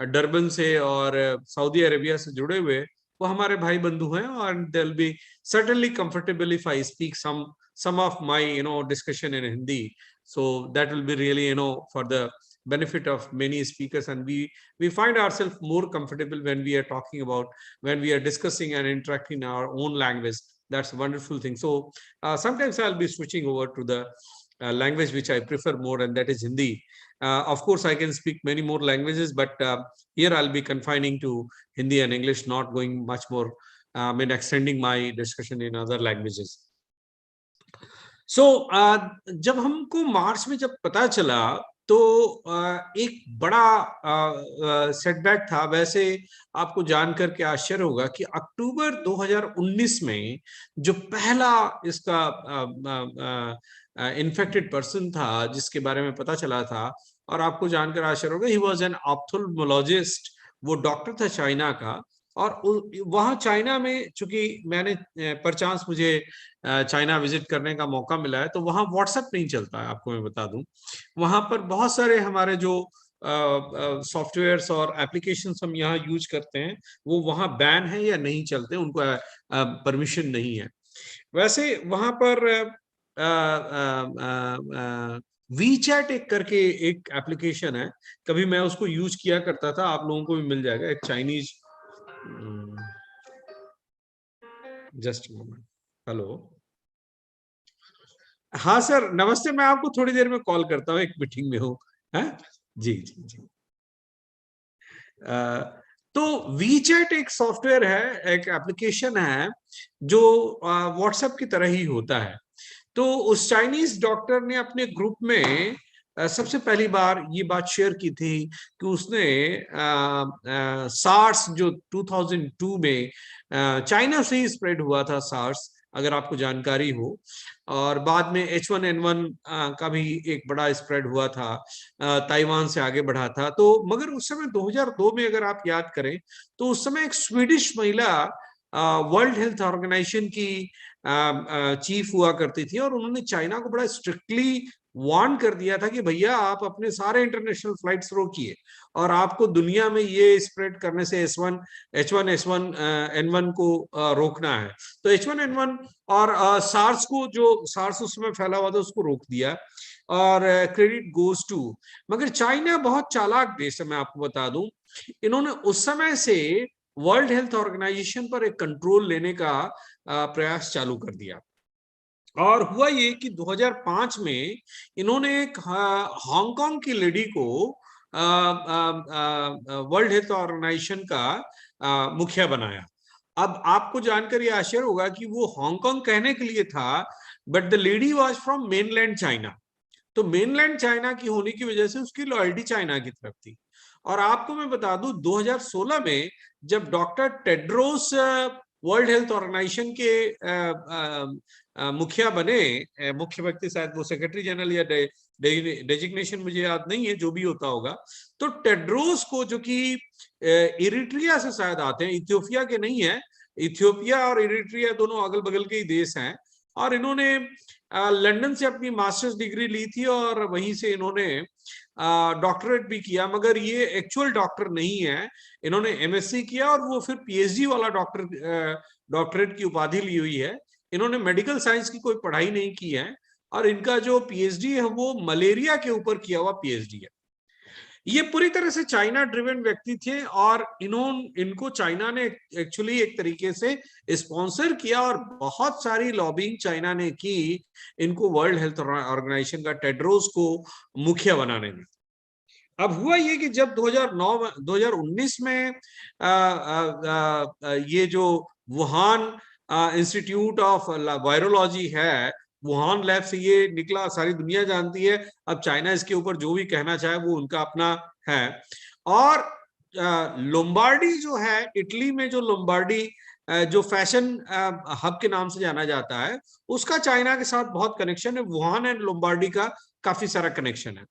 डरबन से और सऊदी अरेबिया से जुड़े हुए, वो हमारे भाई बंधु हैं, और they will be certainly comfortable if I speak some of my discussion in Hindi. So that will be really for the benefit of many speakers, and we find ourselves more comfortable when we are talking about, when we are discussing and interacting in our own language. That's a wonderful thing. So sometimes I'll be switching over to the language which I prefer more, and that is Hindi. Of course, I can speak many more languages, but here I'll be confining to Hindi and English, not going much more, extending my discussion in other languages. So, जब हमको मार्च में जब पता चला तो एक बड़ा setback था। वैसे आपको जानकर के आश्चर्य होगा कि अक्टूबर 2019 में जो पहला इसका इन्फेक्टेड पर्सन था जिसके बारे में पता चला था, और आपको जानकर आश्चर्य होगा, ही वाज एन ऑप्थेल्मोलॉजिस्ट, वो डॉक्टर था चाइना का। और वहां चाइना में, चूंकि मैंने परचांस मुझे चाइना विजिट करने का मौका मिला है, तो वहां व्हाट्सएप नहीं चलता है, आपको मैं बता दूं। वहां पर बहुत सारे हमारे जो सॉफ्टवेयर्स और एप्लीकेशंस हम यहाँ यूज करते हैं, वो वहां बैन है या नहीं चलते, उनको परमिशन नहीं है। वैसे वहां पर वीचैट एक करके एक एप्लीकेशन है, कभी मैं उसको यूज किया करता था, आप लोगों को भी मिल जाएगा। एक चाइनीज, जस्ट मोमेंट, हेलो, हाँ सर नमस्ते, मैं आपको थोड़ी देर में कॉल करता हूँ, एक मीटिंग में हूँ। जी जी जी। तो वीचैट एक सॉफ्टवेयर है, एक एप्लीकेशन है जो व्हाट्सएप की तरह ही होता है। तो उस चाइनीज डॉक्टर ने अपने ग्रुप में सबसे पहली बार ये बात शेयर की थी कि उसने सार्स जो 2002 में चाइना से ही स्प्रेड हुआ था, सार्स, अगर आपको जानकारी हो, और बाद में H1N1 का भी एक बड़ा स्प्रेड हुआ था, ताइवान से आगे बढ़ा था। तो मगर उस समय 2002 में अगर आप याद करें तो उस समय एक स्वीडिश महिला वर्ल्ड हेल्थ ऑर्गेनाइजेशन की चीफ हुआ करती थी, और उन्होंने चाइना को बड़ा स्ट्रिक्टली वार्न कर दिया था कि भैया आप अपने सारे इंटरनेशनल फ्लाइट्स रोकिए, और आपको दुनिया में ये स्प्रेड करने से H1N1 को रोकना है। तो H1N1 और सार्स को, जो सार्स उस समय फैला हुआ था, उसको रोक दिया, और क्रेडिट गोज टू, मगर चाइना बहुत चालाक देश है, मैं आपको बता दूं। इन्होंने उस समय से वर्ल्ड हेल्थ ऑर्गेनाइजेशन पर एक कंट्रोल लेने का प्रयास चालू कर दिया। और हुआ ये कि 2005 में इन्होंने एक हांगकांग की लेडी को वर्ल्ड हेल्थ ऑर्गेनाइजेशन का मुखिया बनाया। अब आपको जानकर ये आश्चर्य होगा कि वो हांगकांग कहने के लिए था, but the lady was from mainland China. तो मेनलैंड चाइना की होने की वजह से उसकी लॉयल्टी चाइना की तरफ थी। और आपको मैं बता दूं, 2016 में जब doctor Tedros World Health Organization के मुखिया बने, मुख्य व्यक्ति, शायद वो सेक्रेटरी जनरल या डेजिग्नेशन मुझे याद नहीं है, जो भी होता होगा, तो टेड्रोस को, जो कि इरिट्रिया से शायद आते हैं, इथियोपिया के नहीं है, इथियोपिया और इरिट्रिया दोनों अगल बगल के ही देश हैं, और इन्होंने लंदन से अपनी मास्टर्स डिग्री ली थी, और वहीं से इन्होंने डॉक्टरेट भी किया, मगर ये एक्चुअल डॉक्टर नहीं है। इन्होंने एमएससी किया और वो फिर पीएचडी वाला डॉक्टरेट की उपाधि ली हुई है। इन्होंने मेडिकल साइंस की कोई पढ़ाई नहीं की है, और इनका जो पीएचडी है वो मलेरिया के ऊपर किया हुआ पीएचडी है। ये पूरी तरह से चाइना ड्रिवन व्यक्ति थे, और इनको चाइना ने एक्चुअली एक तरीके से स्पॉन्सर किया, और बहुत सारी लॉबिंग चाइना ने की इनको वर्ल्ड हेल्थ ऑर्गेनाइजेशन का, टेड्रोस को मुखिया बनाने में। अब हुआ ये कि जब 2019 में ये जो वुहान इंस्टीट्यूट ऑफ वायरोलॉजी है, वुहान लैब से ये निकला, सारी दुनिया जानती है। अब चाइना इसके ऊपर जो भी कहना चाहे वो उनका अपना है। और लोम्बार्डी जो है, इटली में जो लोम्बार्डी जो फैशन हब के नाम से जाना जाता है, उसका चाइना के साथ बहुत कनेक्शन है। वुहान एंड लोम्बार्डी का काफी सारा कनेक्शन है।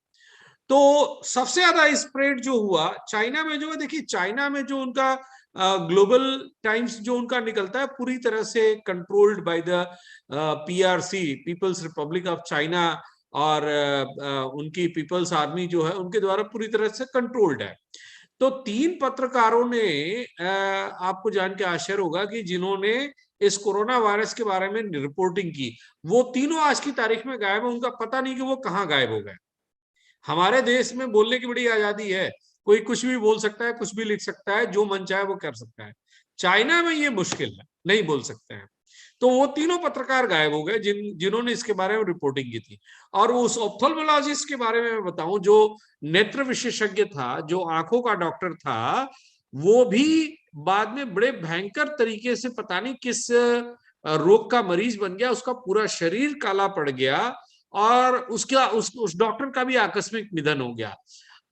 तो सबसे ज्यादा स्प्रेड जो हुआ चाइना में, जो है देखिए, चाइना में जो उनका ग्लोबल टाइम्स जो उनका निकलता है पूरी तरह से controlled by the PRC, People's Republic of China, और उनकी पीपल्स आर्मी जो है उनके द्वारा पूरी तरह से कंट्रोल्ड है। तो 3 पत्रकारों ने आपको जान के आश्चर्य होगा कि जिन्होंने इस कोरोना वायरस के बारे में रिपोर्टिंग की, वो तीनों आज की तारीख में गायब है। उनका पता नहीं कि वो कहाँ गायब हो गए। हमारे देश में बोलने की बड़ी आजादी है, कोई कुछ भी बोल सकता है, कुछ भी लिख सकता है, जो मन चाहे वो कर सकता है। चाइना में ये मुश्किल है, नहीं बोल सकते हैं। तो वो तीनों पत्रकार गायब हो गए जिन्होंने इसके बारे में रिपोर्टिंग की थी। और उस ऑप्थेल्मोलॉजिस्ट के बारे में मैं बताऊं, जो नेत्र विशेषज्ञ था, जो आंखों का डॉक्टर था, वो भी बाद में बड़े भयंकर तरीके से पता नहीं किस रोग का मरीज बन गया, उसका पूरा शरीर काला पड़ गया और उस डॉक्टर का भी आकस्मिक निधन हो गया।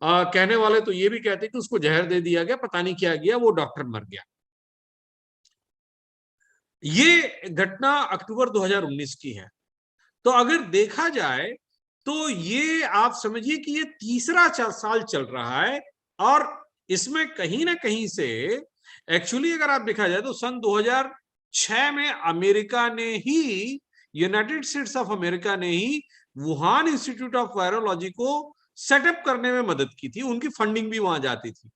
कहने वाले तो ये भी कहते कि उसको जहर दे दिया गया, पता नहीं क्या गया, वो डॉक्टर मर गया। ये घटना अक्टूबर 2019 की है। तो अगर देखा जाए तो ये आप समझिए कि ये तीसरा साल चल रहा है, और इसमें कहीं ना कहीं से एक्चुअली अगर आप देखा जाए तो सन 2006 में अमेरिका ने ही, यूनाइटेड स्टेट्स ऑफ अमेरिका ने ही वुहान इंस्टीट्यूट ऑफ वायरोलॉजी को सेटअप करने में मदद की थी, उनकी फंडिंग भी वहां जाती थी।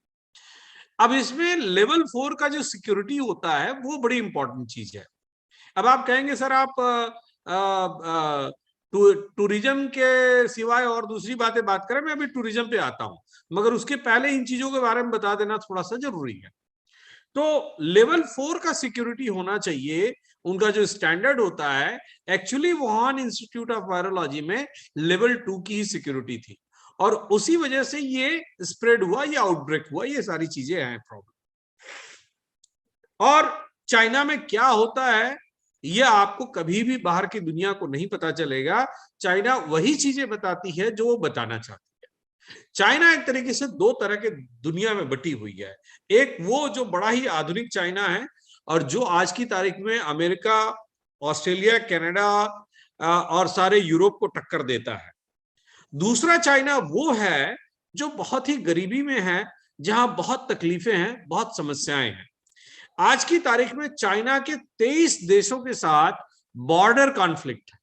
अब इसमें लेवल 4 का जो सिक्योरिटी होता है वो बड़ी इंपॉर्टेंट चीज है। अब आप कहेंगे सर आप टूरिज्म के सिवाय और दूसरी बातें बात करें, मैं अभी टूरिज्म पे आता हूं, मगर उसके पहले इन चीजों के बारे में बता देना थोड़ा सा जरूरी है। तो लेवल 4 का सिक्योरिटी होना चाहिए, उनका जो स्टैंडर्ड होता है। Actually Wuhan institute of virology में लेवल 2 की ही सिक्योरिटी थी, और उसी वजह से ये स्प्रेड हुआ, ये आउटब्रेक हुआ, ये सारी चीजें हैं प्रॉब्लम। और चाइना में क्या होता है ये आपको कभी भी बाहर की दुनिया को नहीं पता चलेगा। चाइना वही चीजें बताती है जो वो बताना चाहती है। चाइना एक तरीके से 2 तरह के दुनिया में बटी हुई है। एक वो जो बड़ा ही आधुनिक चाइना है, और जो आज की तारीख में अमेरिका, ऑस्ट्रेलिया, कनाडा और सारे यूरोप को टक्कर देता है। दूसरा चाइना वो है जो बहुत ही गरीबी में है, जहां बहुत तकलीफें हैं, बहुत समस्याएं हैं। आज की तारीख में चाइना के 23 देशों के साथ बॉर्डर कॉन्फ्लिक्ट है।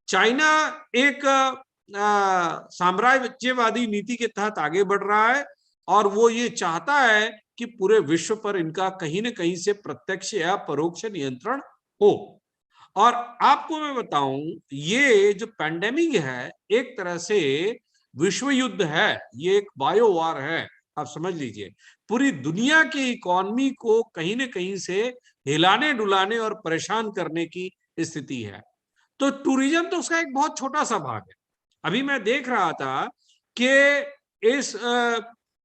चाइना एक साम्राज्यवादी नीति के तहत आगे बढ़ रहा है, और वो ये चाहता है कि पूरे विश्व पर इनका कहीं ना कहीं से प्रत्यक्ष या परोक्ष नियंत्रण हो। और आपको मैं बताऊं, ये जो पैंडेमिक है एक तरह से विश्व युद्ध है, ये एक बायो वार है, आप समझ लीजिए। पूरी दुनिया की इकोनॉमी को कहीं ना कहीं से हिलाने डुलाने और परेशान करने की स्थिति है। तो टूरिज्म तो उसका एक बहुत छोटा सा भाग है। अभी मैं देख रहा था कि इस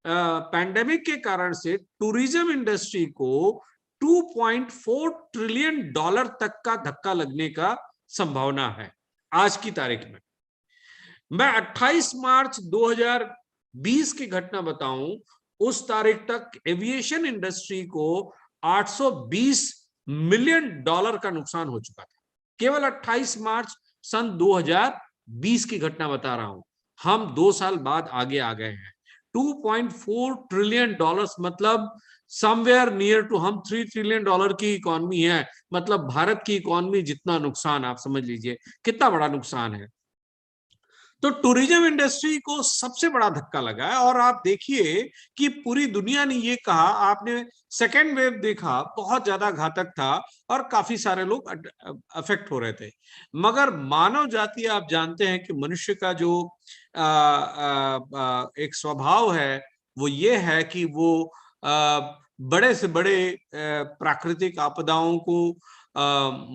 पैंडेमिक के कारण से टूरिज्म इंडस्ट्री को $2.4 ट्रिलियन तक का धक्का लगने का संभावना है आज की तारीख में। मैं 28 मार्च 2020 की घटना बताऊं, उस तारीख तक एविएशन इंडस्ट्री को $820 मिलियन का नुकसान हो चुका था। केवल 28 मार्च सन 2020 की घटना बता रहा हूं। हम 2 साल बाद आगे आ गए हैं। $2.4 ट्रिलियन मतलब समवेयर नियर टू, हम $3 ट्रिलियन की इकोनॉमी है, मतलब भारत की इकोनॉमी जितना नुकसान, आप समझ लीजिए कितना बड़ा नुकसान है। तो टूरिज्म इंडस्ट्री को सबसे बड़ा धक्का लगा है। और आप देखिए कि पूरी दुनिया ने ये कहा, आपने सेकेंड वेव देखा, बहुत ज्यादा घातक था और काफी सारे लोग अफेक्ट हो रहे थे। मगर मानव जाति, आप जानते हैं कि मनुष्य का जो एक स्वभाव है वो ये है कि वो बड़े से बड़े प्राकृतिक आपदाओं को,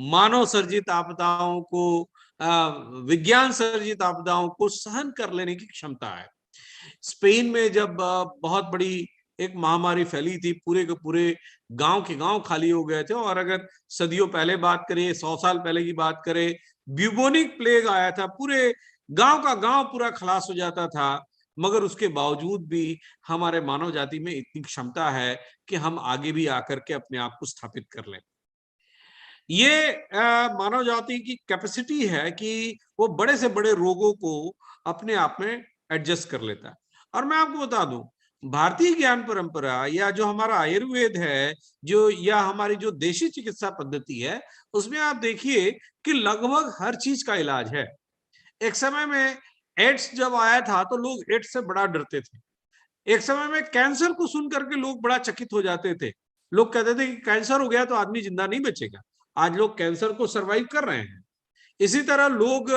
मानव सर्जित आपदाओं को, विज्ञान सर्जित आपदाओं को सहन कर लेने की क्षमता है। स्पेन में जब बहुत बड़ी एक महामारी फैली थी, पूरे के पूरे गांव के गांव खाली हो गए थे। और अगर सदियों पहले बात करें, 100 साल पहले की बात करें, ब्यूबोनिक प्लेग आया था, पूरे गांव का गांव पूरा खलास हो जाता था। मगर उसके बावजूद भी हमारे मानव जाति में इतनी क्षमता है कि हम आगे भी आकर के अपने आप को स्थापित कर लें। ये मानव जाति की कैपेसिटी है कि वो बड़े से बड़े रोगों को अपने आप में एडजस्ट कर लेता है। और मैं आपको बता दूं भारतीय ज्ञान परंपरा या जो हमारा आयुर्वेद है, जो या हमारी जो देशी चिकित्सा पद्धति है, उसमें आप देखिए कि लगभग हर चीज का इलाज है। एक समय में एड्स जब आया था तो लोग एड्स से बड़ा डरते थे। एक समय में कैंसर को सुन करके लोग बड़ा चकित हो जाते थे। लोग कहते थे कि कैंसर हो गया तो आदमी जिंदा नहीं बचेगा। आज लोग कैंसर को सरवाइव कर रहे हैं। इसी तरह लोग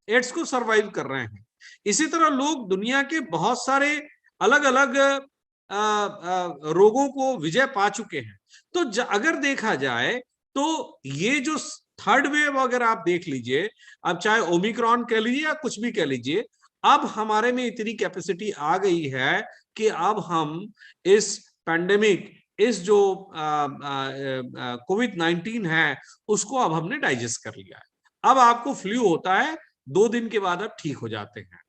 एड्स को सरवाइव कर रहे हैं। इसी तरह लोग दुनिया के बहुत सारे अलग अलग रोगों को विजय पा चुके हैं। तो अगर देखा जाए तो ये जो थर्ड वेव अगर आप देख लीजिए, अब चाहे ओमिक्रॉन कह लीजिए या कुछ भी कह लीजिए, अब हमारे में इतनी कैपेसिटी आ गई है कि अब हम इस पैंडेमिक, इस जो कोविड-19 है, उसको अब हमने डाइजेस्ट कर लिया है। अब आपको फ्लू होता है, 2 दिन के बाद अब ठीक हो जाते हैं।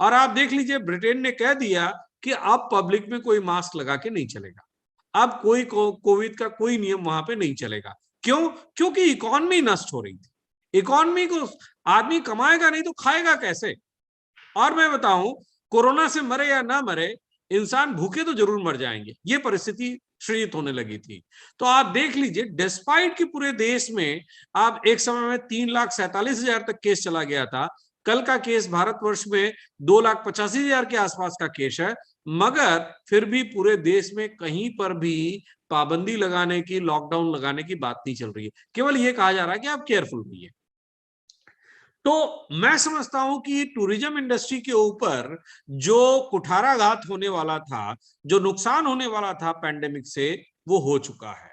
और आप देख लीजिए ब्रिटेन ने कह दिया कि अब पब्लिक में कोई मास्क लगा के नहीं चलेगा। अब कोई कोविड का कोई नियम वहां पे नहीं चलेगा। क्यों? क्योंकि इकोनॉमी नष्ट हो रही थी। इकोनॉमी को आदमी कमाएगा नहीं तो खाएगा कैसे? और मैं बताऊं, कोरोना से मरे या ना मरे, इंसान भूखे तो जरूर मर जाएंगे, ये परिस्थिति सृजित होने लगी थी। तो आप देख लीजिए, डिस्पाइट कि पूरे देश में आप एक समय में 3,47,000 तक केस चला गया था। कल का केस भारतवर्ष में 2,85,000 के आसपास का केस है, मगर फिर भी पूरे देश में कहीं पर भी पाबंदी लगाने की, लॉकडाउन लगाने की बात नहीं चल रही है। केवल ये कहा जा रहा है कि आप केयरफुल रहिए। तो मैं समझता हूं कि टूरिज्म इंडस्ट्री के ऊपर जो कुठाराघात होने वाला था, जो नुकसान होने वाला था पैंडेमिक से, वो हो चुका है।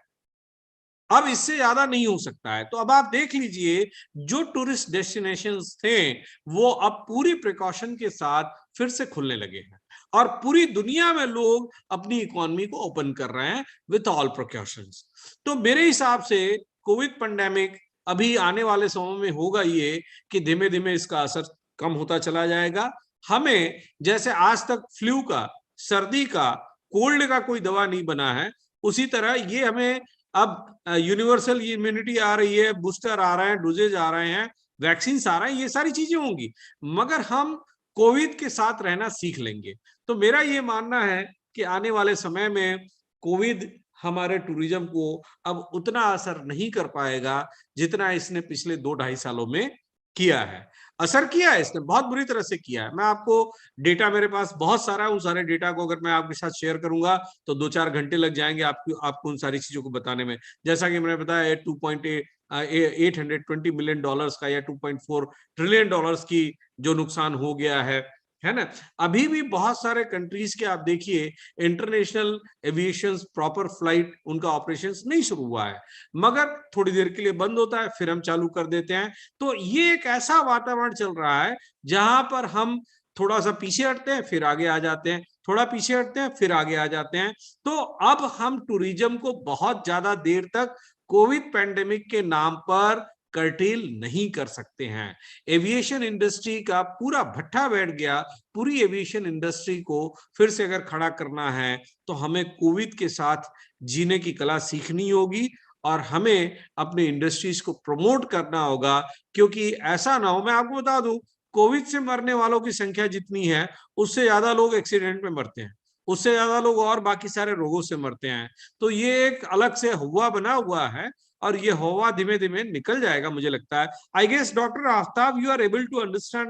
अब इससे ज्यादा नहीं हो सकता है। तो अब आप देख लीजिए, जो टूरिस्ट डेस्टिनेशंस थे वो अब पूरी प्रिकॉशन के साथ फिर से खुलने लगे हैं और पूरी दुनिया में लोग अपनी इकोनॉमी को ओपन कर रहे हैं विथ ऑल प्रिकॉशंस। तो मेरे हिसाब से कोविड पैंडेमिक अभी आने वाले समय में होगा ये कि धीमे धीमे इसका असर कम होता चला जाएगा। हमें जैसे आज तक फ्लू का, सर्दी का, कोल्ड का कोई दवा नहीं बना है, उसी तरह ये हमें अब यूनिवर्सल इम्यूनिटी आ रही है, बूस्टर आ रहे हैं, डोजेज आ रहे हैं, वैक्सीन आ रहे हैं, ये सारी चीजें होंगी, मगर हम कोविड के साथ रहना सीख लेंगे। तो मेरा ये मानना है कि आने वाले समय में कोविड हमारे टूरिज्म को अब उतना असर नहीं कर पाएगा जितना इसने पिछले 2-2.5 सालों में किया है। असर किया है इसने, बहुत बुरी तरह से किया है। मैं आपको डेटा, मेरे पास बहुत सारा है, उन सारे डेटा को अगर मैं आपके साथ शेयर करूंगा तो 2-4 घंटे लग जाएंगे आपको उन सारी चीजों को बताने में। जैसा कि मैंने बताया, 820 मिलियन डॉलर्स का या 2.4 ट्रिलियन डॉलर्स की जो नुकसान हो गया है ना। अभी भी बहुत सारे कंट्रीज के आप देखिए, इंटरनेशनल एविएशन प्रॉपर फ्लाइट उनका ऑपरेशंस नहीं शुरू हुआ है, मगर थोड़ी देर के लिए बंद होता है, फिर हम चालू कर देते हैं। तो ये एक ऐसा वातावरण चल रहा है जहां पर हम थोड़ा सा पीछे हटते हैं, फिर आगे आ जाते हैं, थोड़ा पीछे हटते हैं, फिर आगे आ जाते हैं। तो अब हम टूरिज्म को बहुत ज्यादा देर तक कोविड पैंडेमिक के नाम पर कर्टेल नहीं कर सकते हैं। एविएशन इंडस्ट्री का पूरा भट्ठा बैठ गया। पूरी एविएशन इंडस्ट्री को फिर से अगर खड़ा करना है तो हमें कोविड के साथ जीने की कला सीखनी होगी और हमें अपने इंडस्ट्रीज को प्रमोट करना होगा, क्योंकि ऐसा ना हो, मैं आपको बता दूं, कोविड से मरने वालों की संख्या जितनी है उससे ज्यादा लोग एक्सीडेंट में मरते हैं, उससे ज्यादा लोग और बाकी सारे रोगों से मरते हैं। तो ये एक अलग से हुआ बना हुआ है और ये हवा धीमे धीमे निकल जाएगा, मुझे लगता है। I guess doctor Aftab, you are able to understand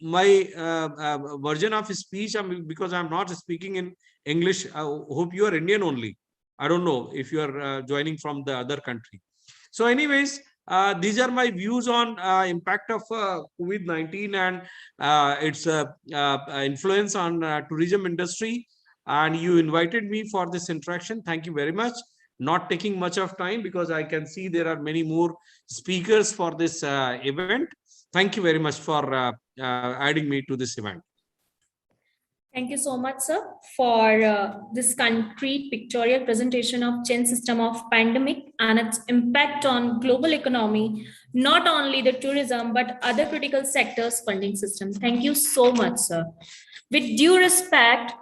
my version of speech because I am not speaking in English. Hope you are Indian only. I don't know if you are joining from the other country. So anyways, these are my views on impact of COVID-19 and its influence on tourism industry. And you invited me for this interaction. Thank you very much. Not taking much of time because I can see there are many more speakers for this event. Thank you very much for adding me to this event. Thank you so much, sir, for this concrete pictorial presentation of chain system of pandemic and its impact on global economy, not only the tourism, but other critical sectors funding system. Thank you so much, sir. With due respect,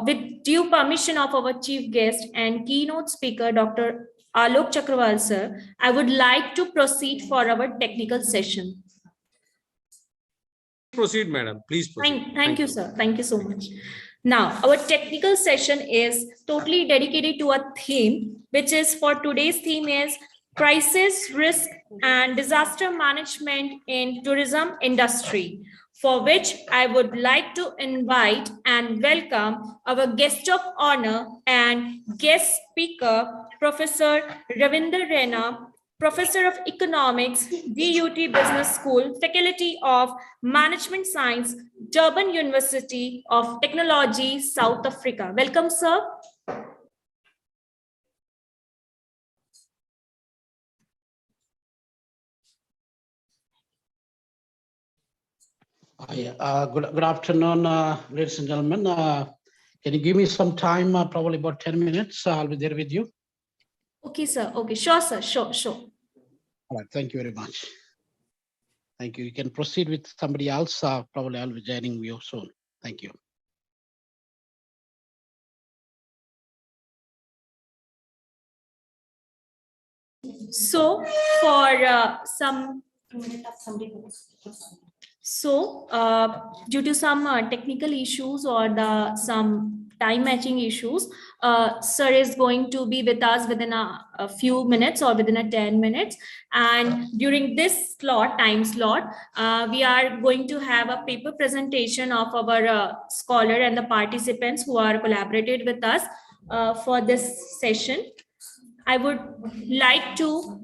with due permission of our chief guest and keynote speaker, Dr. Alok Chakrawal, sir, I would like to proceed for our technical session. Proceed, madam. Please proceed. Thank you, sir. Thank you so much. Now, our technical session is totally dedicated to a theme, which is for today's theme is crisis, risk, and disaster management in tourism industry, for which I would like to invite and welcome our guest of honor and guest speaker, Professor Ravinder Rena, Professor of Economics, DUT Business School, Faculty of Management Science, Durban University of Technology, South Africa. Welcome, sir. Good afternoon, ladies and gentlemen. Can you give me some time, probably about 10 minutes? I'll be there with you. Okay, sir. Okay, sure, sir. Sure. All right, thank you very much. Thank you. You can proceed with somebody else. Probably I'll be joining you soon. Thank you. So for due to some technical issues or some time matching issues, sir is going to be with us within a few minutes or within 10 minutes. And during this time slot, we are going to have a paper presentation of our scholar and the participants who are collaborated with us for this session. I would like to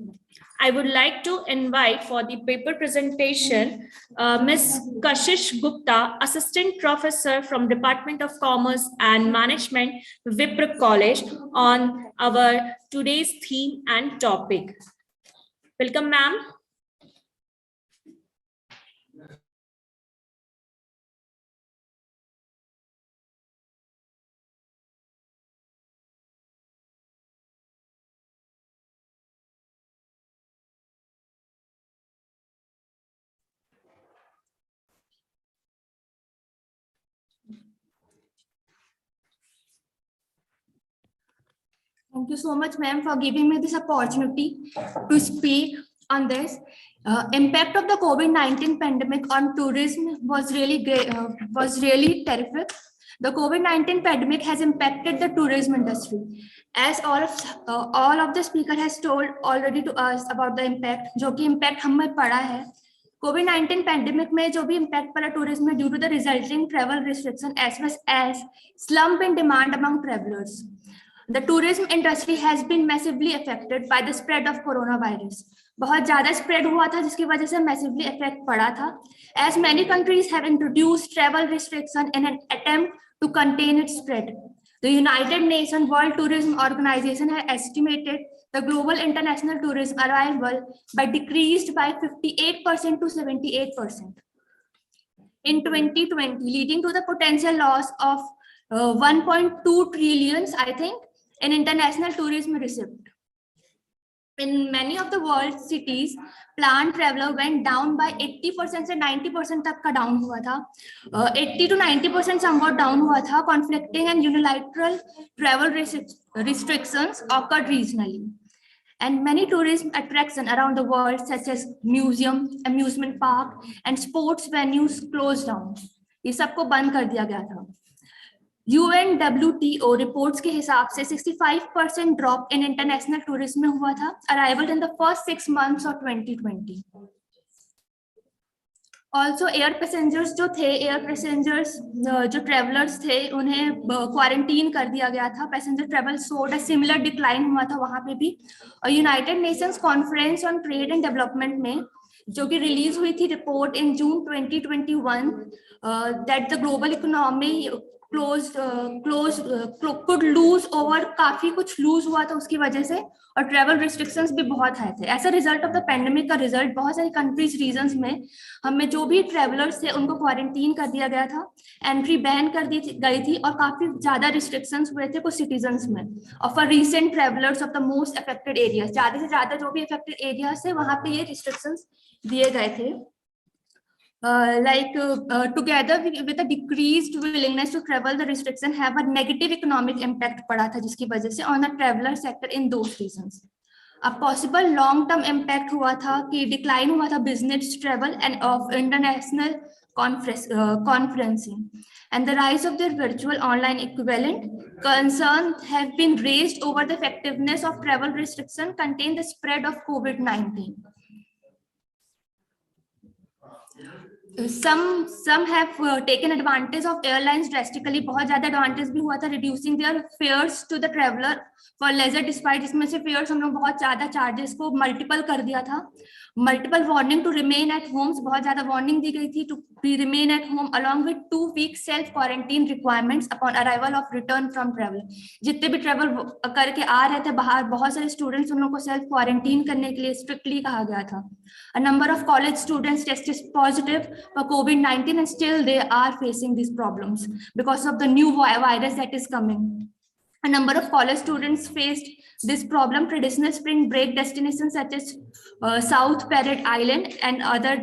invite for the paper presentation Ms. Kashish Gupta, Assistant Professor from Department of Commerce and Management, Vipra College, on our today's theme and topic. Welcome, ma'am. Thank you so much, ma'am, for giving me this opportunity to speak on this. Impact of the COVID-19 pandemic on tourism was really great, was really terrific. The COVID-19 pandemic has impacted the tourism industry. As all of the speaker has told already to us about the impact, जो कि impact हमें पड़ा है. COVID-19 pandemic में जो भी impact पड़ा tourism में due to the resulting travel restriction as well as slump in demand among travelers. The tourism industry has been massively affected by the spread of coronavirus. बहुत ज़्यादा spread हुआ था जिसकी वजह से massively effect पड़ा था. As many countries have introduced travel restriction in an attempt to contain its spread. The United Nations World Tourism Organization has estimated the global international tourism arrival by decreased by 58% to 78% in 2020, leading to the potential loss of 1.2 trillions, I think, in international tourism receipt. In many of the world cities, planned traveler went down by 80% से 90% तक का down हुआ था. 80 to 90% somewhat down हुआ था. Conflicting and unilateral travel restrictions occurred regionally. And many tourism attractions around the world, such as museum, amusement park, and sports venues, closed down. ये सबको बंद कर दिया गया था. UNWTO reports के हिसाब से 65% drop in international tourism में हुआ था, arrival in the first 6 months of 2020. Also, air passengers जो थे, जो travelers थे, उन्हें quarantine कर दिया गया था. Passenger travel showed a similar decline हुआ था वहाँ पे भी. United Nations Conference on Trade and Development में जो कि release हुई थी report in June 2021 that the global economy could lose over, काफी कुछ lose हुआ था उसकी वजह से, और travel restrictions भी बहुत आए थे. ऐसा result of the pandemic का result बहुत सारी countries regions में हमें जो भी travelers थे उनको quarantine कर दिया गया था, entry ban कर दी गई थी, और काफी ज्यादा restrictions हुए थे कुछ citizens में. और for recent travelers of the most affected areas, ज्यादा से ज्यादा जो भी affected areas थे वहाँ पे ये restrictions दिए गए थे. Together with a decreased willingness to travel, the restriction have a negative economic impact पड़ा था जिसकी वजह से on the traveler sector in those regions. Possible long term impact हुआ था कि डिक्लाइन हुआ था business travel end of international conferencing and the rise of their virtual online equivalent. Concerns have been raised over the effectiveness of travel restriction contain the spread of COVID-19. Some have taken advantage of airlines drastically. बहुत ज़्यादा advantage भी हुआ था reducing their fares to the traveler for leisure despite इसमें से fares हम लोग बहुत ज़्यादा charges को multiple कर दिया था. Multiple warning to remain at homes, बहुत ज़्यादा warning दी गई थी to be remain at home along with 2 weeks self quarantine requirements upon arrival of return from travel. जितने भी travel करके आ रहे थे बाहर बहुत सारे students उन लोगों को self quarantine करने के लिए strictly कहा गया था. A number of college students tested positive for COVID-19 and still they are facing these problems because of the new virus that is coming. A number of college students faced this problem. Traditional spring break destinations such as South Parrot Island and other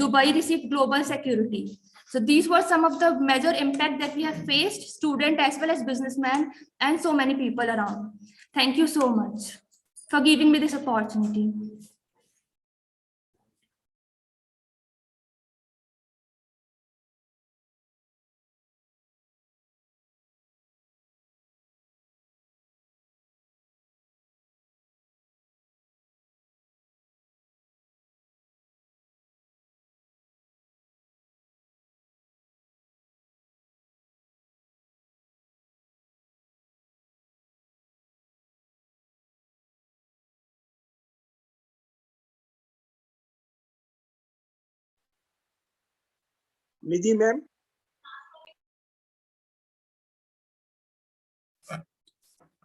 Dubai received global security. So these were some of the major impact that we have faced, student as well as businessmen and so many people around. Thank you so much for giving me this opportunity. Nidhi ma'am.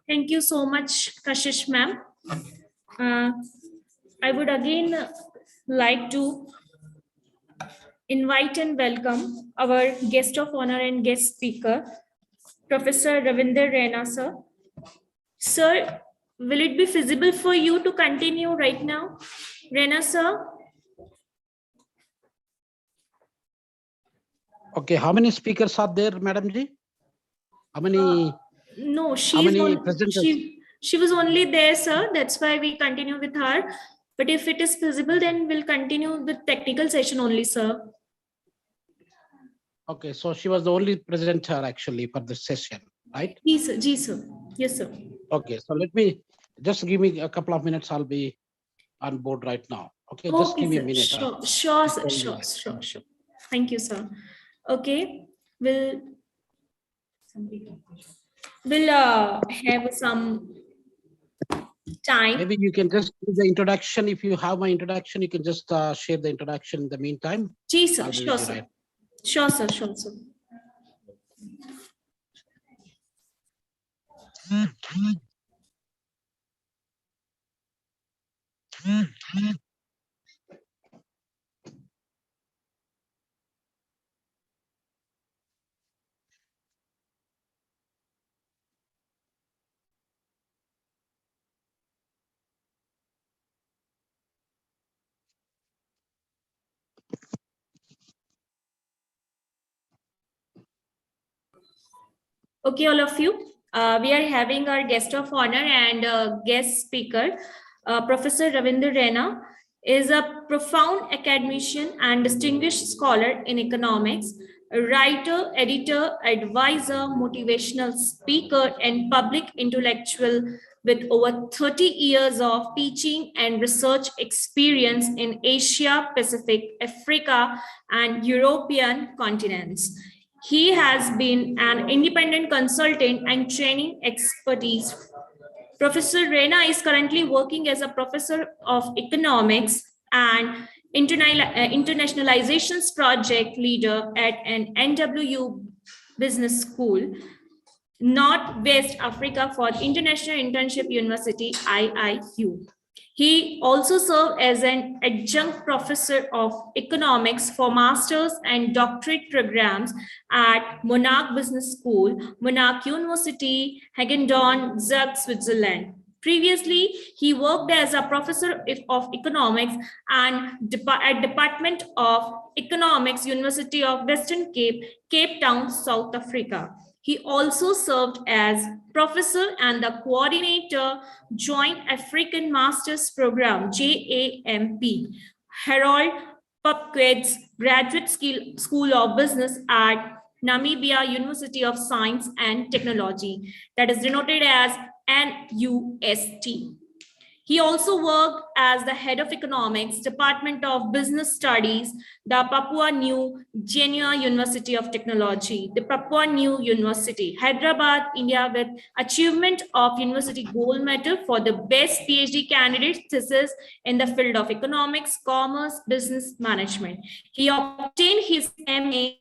Thank you so much, Kashish ma'am. I would again like to invite and welcome our guest of honor and guest speaker, Professor Ravinder Raina, sir. Sir, will it be feasible for you to continue right now? Raina, sir? Okay, how many speakers are there, Madam Ji? How many? No, presenters? she was only there, sir. That's why we continue with her. But if it is feasible, then we'll continue with technical session only, sir. Okay, so she was the only presenter actually for this session, right? Yes, sir. Yes, sir. Yes, sir. Okay, so let me just give me a couple of minutes. I'll be on board right now. Okay, just give me a minute. Sure, sir. Sure. Thank you, sir. Okay, we'll have some time. Maybe you can just do the introduction. If you have my introduction, you can just share the introduction in the meantime. Yes, sir. Sure, sir. Sure, sir. Sure, sir. Okay, all of you, we are having our guest of honor and guest speaker, Professor Ravinder Raina is a profound academician and distinguished scholar in economics, a writer, editor, advisor, motivational speaker, and public intellectual with over 30 years of teaching and research experience in Asia, Pacific, Africa, and European continents. He has been an independent consultant and training expertise. Professor Raina is currently working as a professor of economics and internationalizations project leader at an NWU Business School, Northwest Africa for International Internship University, IIU. He also served as an adjunct professor of economics for master's and doctorate programs at Monarch Business School, Monarch University, Hagendorn, Zug, Switzerland. Previously, he worked as a professor of economics and at Department of Economics, University of Western Cape, Cape Town, South Africa. He also served as professor and the coordinator Joint African Masters Program, JAMP, Harold Pupqued's Graduate School of Business at Namibia University of Science and Technology, that is denoted as NUST. He also worked as the head of economics, Department of Business Studies, the Papua New Guinea University of Technology, the Papua New University, Hyderabad, India, with achievement of University Gold Medal for the best PhD candidate thesis in the field of economics, commerce, business management. He obtained his MA,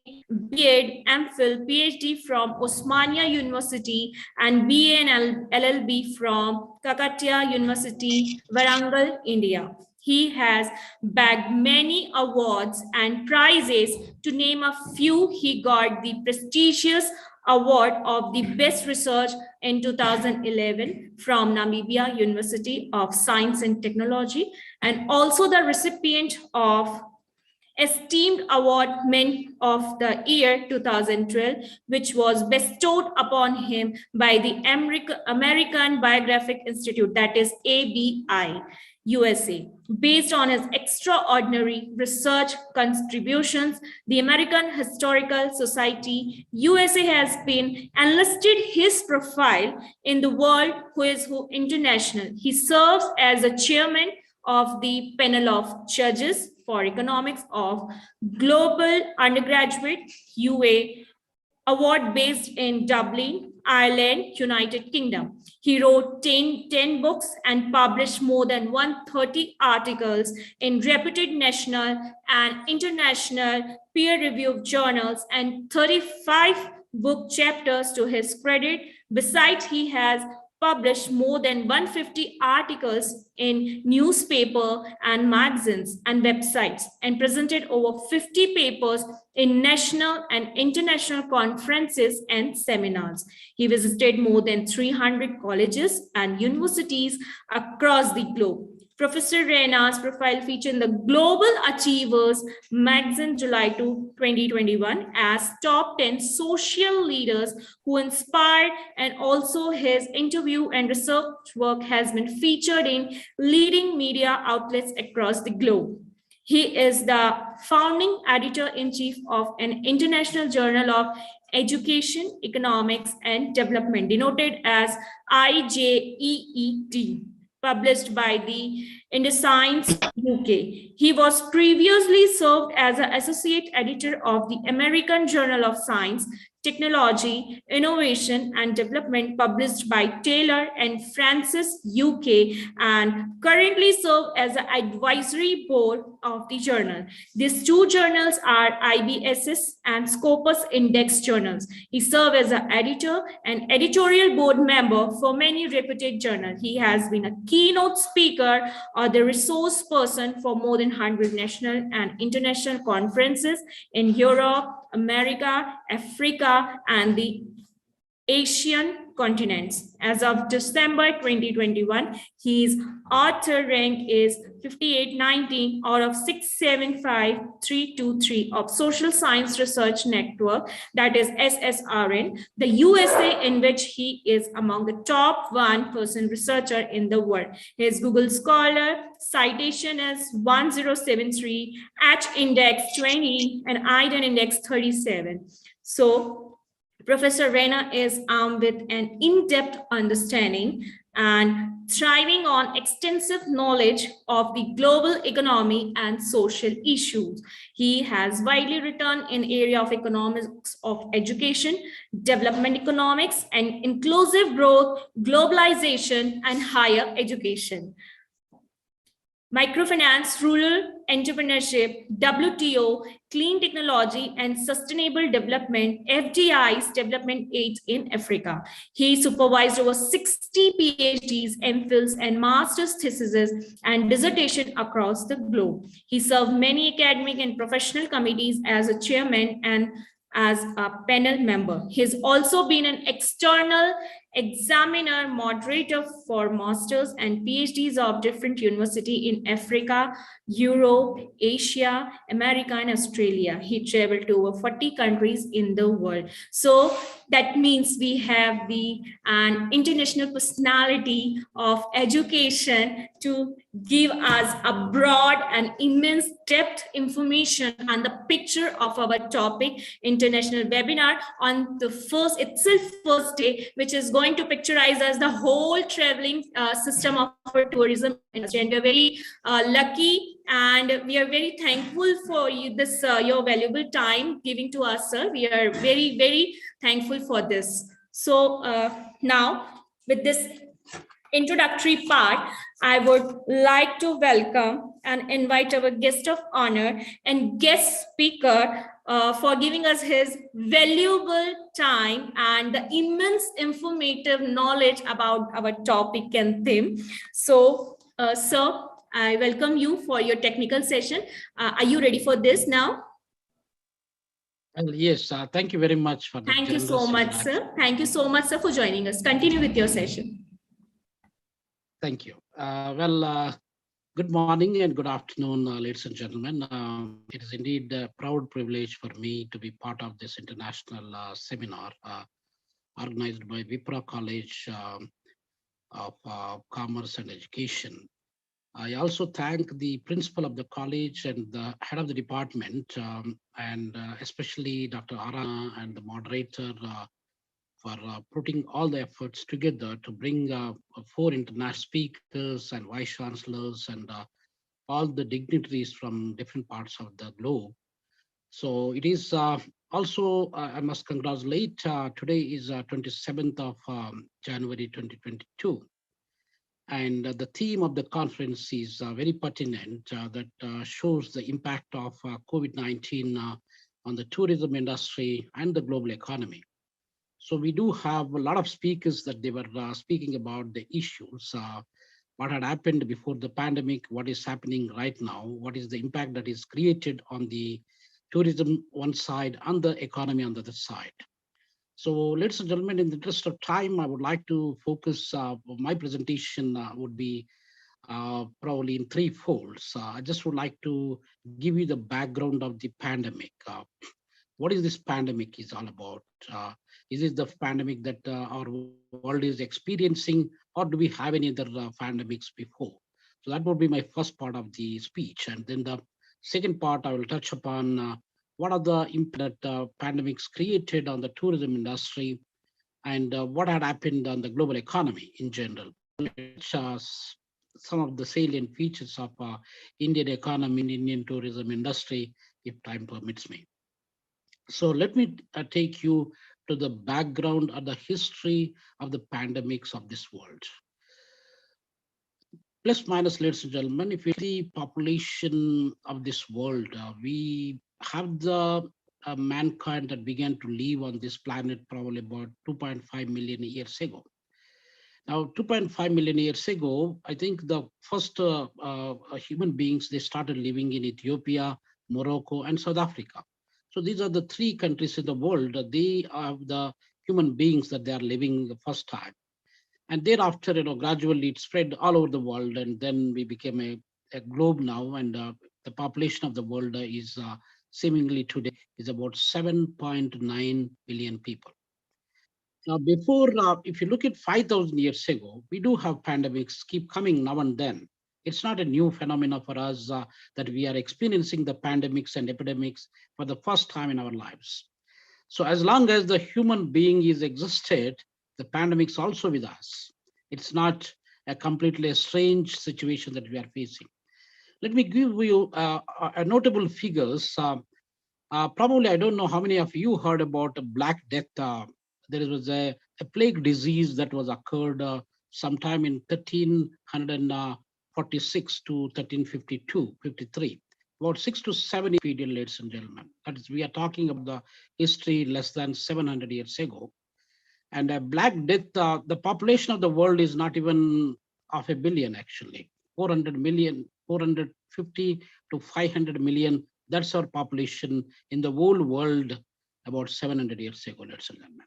B.Ed, MPhil, PhD from Osmania University and BA and LLB from Kakatiya University, Warangal, India. He has bagged many awards and prizes. To name a few, he got the prestigious award of the best research in 2011 from Namibia University of Science and Technology, and also the recipient of esteemed award Men of the Year 2012, which was bestowed upon him by the American Biographic Institute, that is ABI, USA. Based on his extraordinary research contributions, the American Historical Society, USA, has been enlisted his profile in the World Who's Who International. He serves as the chairman of the panel of judges for economics of Global Undergraduate UA Award based in Dublin, Ireland, United Kingdom. He wrote 10 books and published more than 130 articles in reputed national and international peer-reviewed journals and 35 book chapters to his credit. Besides, he has published more than 150 articles in newspaper and magazines and websites, and presented over 50 papers in national and international conferences and seminars. He visited more than 300 colleges and universities across the globe. Professor Rena's profile featured in the Global Achievers magazine July 2, 2021 as top 10 social leaders who inspired, and also his interview and research work has been featured in leading media outlets across the globe. He is the founding editor-in-chief of an international journal of education, economics, and development, denoted as IJEED, published by the IndoScience UK. He was previously served as an associate editor of the American Journal of Science, Technology, Innovation and Development, published by Taylor and Francis UK, and currently serve as an advisory board of the journal. These two journals are IBSS and Scopus Index journals. He served as an editor and editorial board member for many reputed journals. He has been a keynote speaker or the resource person for more than 100 national and international conferences in Europe, America, Africa, and the Asian continents. As of December 2021, his author rank is 5819 out of 675,323 of Social Science Research Network, that is SSRN, the USA, in which he is among the top 1% researcher in the world. His Google Scholar citation is 1073, H index 20, and IDEN index 37. So Professor Rena is armed with an in-depth understanding and thriving on extensive knowledge of the global economy and social issues. He has widely written in area of economics of education, development economics, and inclusive growth, globalization, and higher education. Microfinance, rural entrepreneurship, WTO, clean technology, and sustainable development, FDI's development aid in Africa. He supervised over 60 PhDs, MPhils, and master's theses and dissertation across the globe. He served many academic and professional committees as a chairman and as a panel member. He's also been an external examiner moderator for masters and PhDs of different universities in Africa, Europe, Asia, America, and Australia. He traveled to over 40 countries in the world. So that means we have an international personality of education to give us a broad and immense depth information and the picture of our topic international webinar on the first day, which is going to picturize us the whole traveling system of our tourism industry. And we're very lucky and we are very thankful for you this your valuable time giving to us, sir. We are very, very thankful for this. So now with this introductory part, I would like to welcome and invite our guest of honor and guest speaker for giving us his valuable time and the immense informative knowledge about our topic and theme. So, sir, I welcome you for your technical session. Are you ready for this now? Well, yes, thank you very much for the Thank you so much, sir. Thank you so much, sir, for joining us. Continue with your session. Thank you. Good morning and good afternoon, ladies and gentlemen. It is indeed a proud privilege for me to be part of this international seminar organized by Vipra College of Commerce and Education. I also thank the principal of the college and the head of the department, and especially Dr. Arana and the moderator for putting all the efforts together to bring 4 international speakers and vice chancellors and all the dignitaries from different parts of the globe. So it is also, I must congratulate, today is 27th of January 2022. And the theme of the conference is very pertinent, that shows the impact of COVID-19 on the tourism industry and the global economy. So we do have a lot of speakers that they were speaking about the issues, what had happened before the pandemic, what is happening right now, what is the impact that is created on the tourism one side and the economy on the other side. So ladies and gentlemen, in the interest of time, I would like to focus, my presentation would be probably in 3 folds. I just would like to give you the background of the pandemic. What is this pandemic is all about? Is it the pandemic that our world is experiencing, or do we have any other pandemics before? So that would be my first part of the speech. And then the second part, I will touch upon what are the impact that pandemics created on the tourism industry and what had happened on the global economy in general. Some of the salient features of Indian economy and Indian tourism industry, if time permits me. So let me take you to the background or the history of the pandemics of this world. Plus minus, ladies and gentlemen, if you see the population of this world, we have the mankind that began to live on this planet probably about 2.5 million years ago. Now, 2.5 million years ago, I think the first human beings, they started living in Ethiopia, Morocco, and South Africa. So these are the 3 countries in the world. They are the human beings that they are living the first time. And thereafter, gradually it spread all over the world. And then we became a globe now. And the population of the world is seemingly today is about 7.9 billion people. Now, before, if you look at 5,000 years ago, we do have pandemics keep coming now and then. It's not a new phenomenon for us that we are experiencing the pandemics and epidemics for the first time in our lives. So as long as the human being is existed, the pandemics also with us. It's not a completely strange situation that we are facing. Let me give you notable figures. Probably, I don't know how many of you heard about Black Death. There was a plague disease that was occurred sometime in 1346 to 1352, 53. About 6 to 7 period, ladies and gentlemen. That is, we are talking about the history less than 700 years ago. And Black Death, the population of the world is not even 500 million actually. 400 million, 450 to 500 million. That's our population in the whole world about 700 years ago, ladies and gentlemen.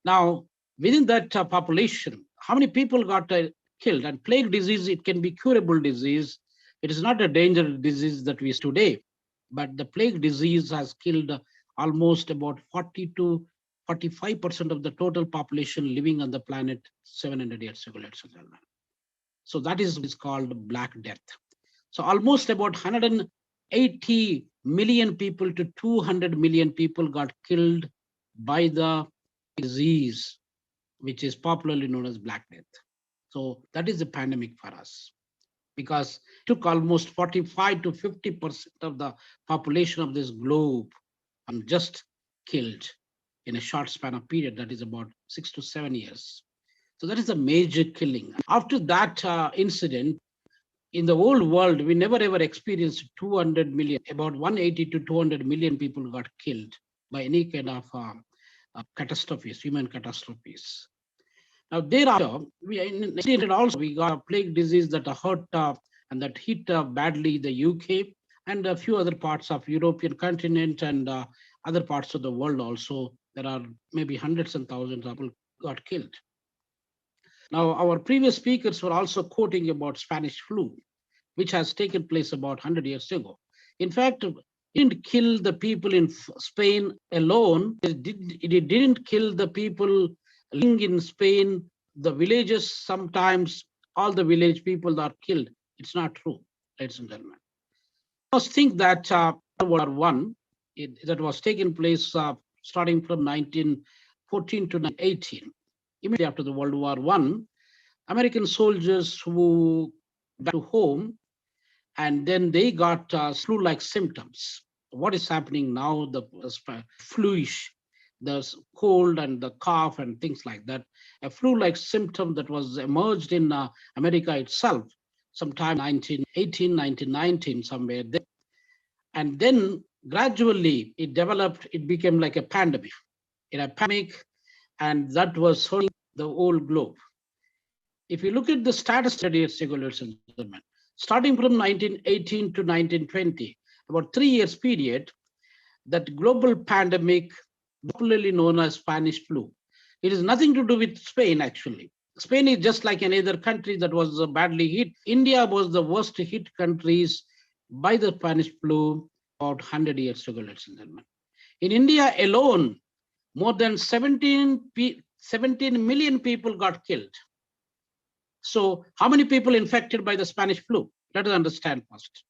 Now, within that population, how many people got killed? And plague disease, it can be curable disease. It is not a dangerous disease that we see today, but the plague disease has killed almost about 40 to 45% of the total population living on the planet 700 years ago, ladies and gentlemen. So that is called Black Death. So almost about 180 million people to 200 million people got killed by the disease, which is popularly known as Black Death. So that is a pandemic for us, because it took almost 45 to 50% of the population of this globe and just killed in a short span of period, that is about 6 to 7 years. So that is a major killing. After that incident, in the whole world, we never ever experienced 200 million, about 180 to 200 million people got killed by any kind of catastrophes, human catastrophes. Now thereafter, we got a plague disease that hurt and that hit badly the UK and a few other parts of European continent and other parts of the world also. There are maybe hundreds and thousands of people got killed. Now, our previous speakers were also quoting about Spanish flu, which has taken place about 100 years ago. In fact, it didn't kill the people in Spain alone. It didn't kill the people living in Spain, the villages. Sometimes all the village people are killed. It's not true, ladies and gentlemen. I must think that World War I, that was taking place starting from 1914 to 1918. Immediately after the World War I, American soldiers who back to home, and then they got flu-like symptoms. What is happening now, the fluish, the cold and the cough and things like that, a flu-like symptom that was emerged in America itself, sometime 1918, 1919, somewhere there. And then gradually it developed, it became like a pandemic. And that was hurting the whole globe. If you look at the statistics, starting from 1918 to 1920, about 3 years period, that global pandemic, popularly known as Spanish flu, it has nothing to do with Spain, actually. Spain is just like any other country that was badly hit. India was the worst hit countries by the Spanish flu about 100 years ago, ladies and gentlemen. In India alone, more than 17 million people got killed. So how many people infected by the Spanish flu? Let us understand first.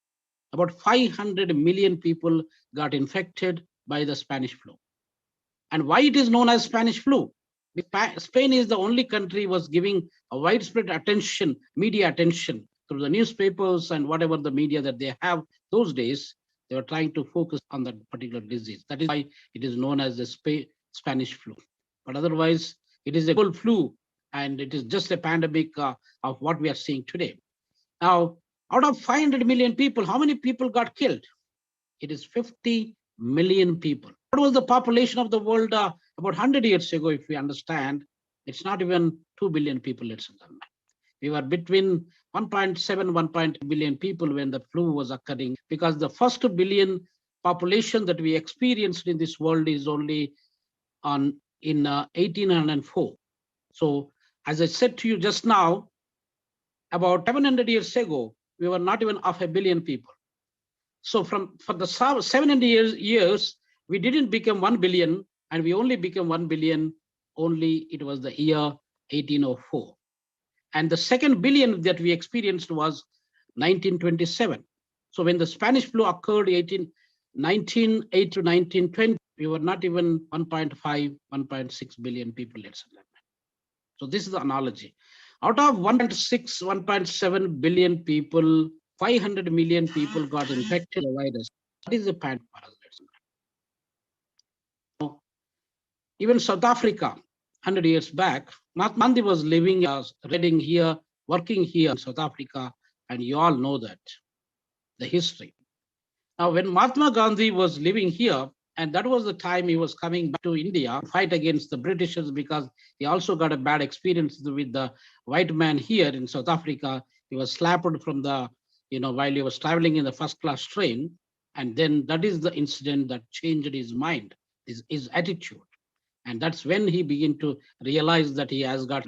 About 500 million people got infected by the Spanish flu. And why it is known as Spanish flu? Spain is the only country was giving a widespread attention, media attention through the newspapers and whatever the media that they have those days. They were trying to focus on that particular disease. That is why it is known as the Spanish flu. But otherwise, it is a cold flu, and it is just a pandemic of what we are seeing today. Now, out of 500 million people, how many people got killed? It is 50 million people. What was the population of the world about 100 years ago, if we understand? It's not even 2 billion people, ladies and gentlemen. We were between 1.7, 1.2 billion people when the flu was occurring, because the first billion population that we experienced in this world is only in 1804. So, as I said to you just now, about 700 years ago, we were not even 500 million people. So for the 700 years, we didn't become 1 billion, and we only became 1 billion, only it was the year 1804. And the second billion that we experienced was 1927. So when the Spanish flu occurred 1908 to 1920, we were not even 1.5, 1.6 billion people, ladies and gentlemen. So this is the analogy. Out of 1.6, 1.7 billion people, 500 million people got infected with the virus. That is the pandemic. Even South Africa, 100 years back, Mahatma Gandhi was living, reading here, working here in South Africa, and you all know that, the history. Now, when Mahatma Gandhi was living here, and that was the time he was coming back to India, fight against the Britishers, because he also got a bad experience with the white man here in South Africa. He was slapped from the, while he was traveling in the first-class train. And then that is the incident that changed his mind, his attitude. And that's when he began to realize that he has got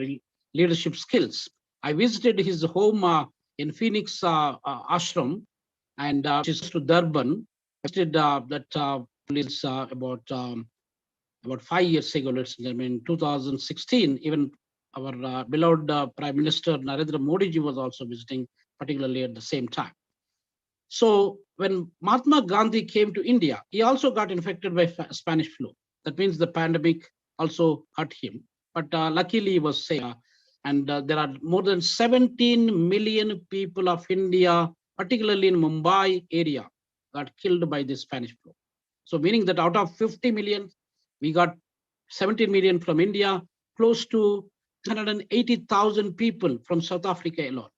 leadership skills. I visited his home in Phoenix ashram, and which is to Durban. Visited that place about 5 years ago. Let's say, in 2016, even our beloved Prime Minister Narendra Modi ji was also visiting, particularly at the same time. So when Mahatma Gandhi came to India, he also got infected by Spanish flu. That means the pandemic also hurt him. But luckily he was safe. And there are more than 17 million people of India, particularly in Mumbai area, got killed by this Spanish flu. So meaning that out of 50 million, we got 17 million from India, close to 180,000 people from South Africa alone.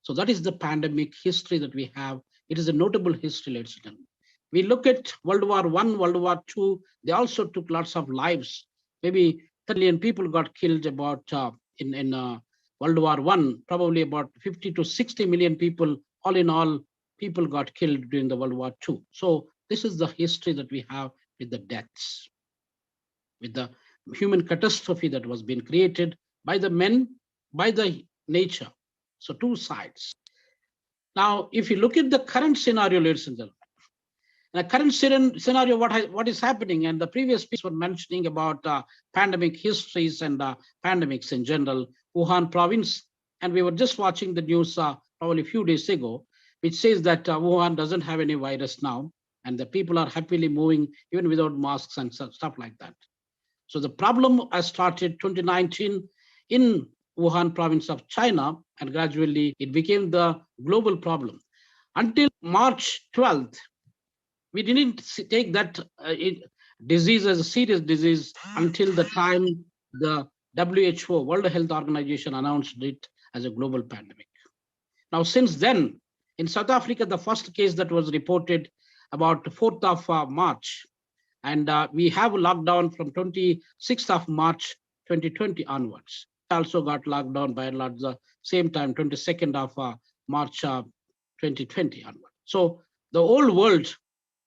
So that is the pandemic history that we have. It is a notable history, ladies and gentlemen. We look at World War I, World War II, they also took lots of lives. Maybe 30 million people got killed about in World War I, probably about 50 to 60 million people, all in all, people got killed during the World War II. So this is the history that we have with the deaths, with the human catastrophe that was being created by the men, by the nature. So two sides. Now, if you look at the current scenario, ladies and gentlemen, the current scenario, what is happening, and the previous speakers were mentioning about pandemic histories and pandemics in general, Wuhan province, and we were just watching the news probably a few days ago, which says that Wuhan doesn't have any virus now, and the people are happily moving even without masks and stuff like that. So the problem has started 2019 in Wuhan province of China, and gradually it became the global problem. Until March 12th, we didn't take that disease as a serious disease until the time the WHO, World Health Organization, announced it as a global pandemic. Now, since then, in South Africa, the first case that was reported about 4th of March, and we have a lockdown from 26th of March 2020 onwards. Also got locked down by and large the same time, 22nd of March 2020 onward. So the whole world,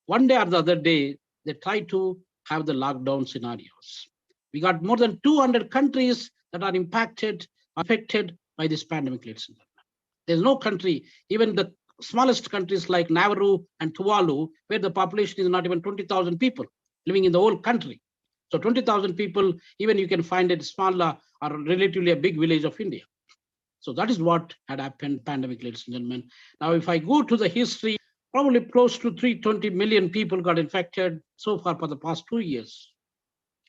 one day or the other day, they try to have the lockdown scenarios. We got more than 200 countries that are affected by this pandemic, ladies and gentlemen. There's no country, even the smallest countries like Nauru and Tuvalu, where the population is not even 20,000 people living in the whole country. So 20,000 people, even you can find it smaller or relatively a big village of India. So that is what had happened, pandemic, ladies and gentlemen. Now, if I go to the history, probably close to 320 million people got infected so far for the past 2 years.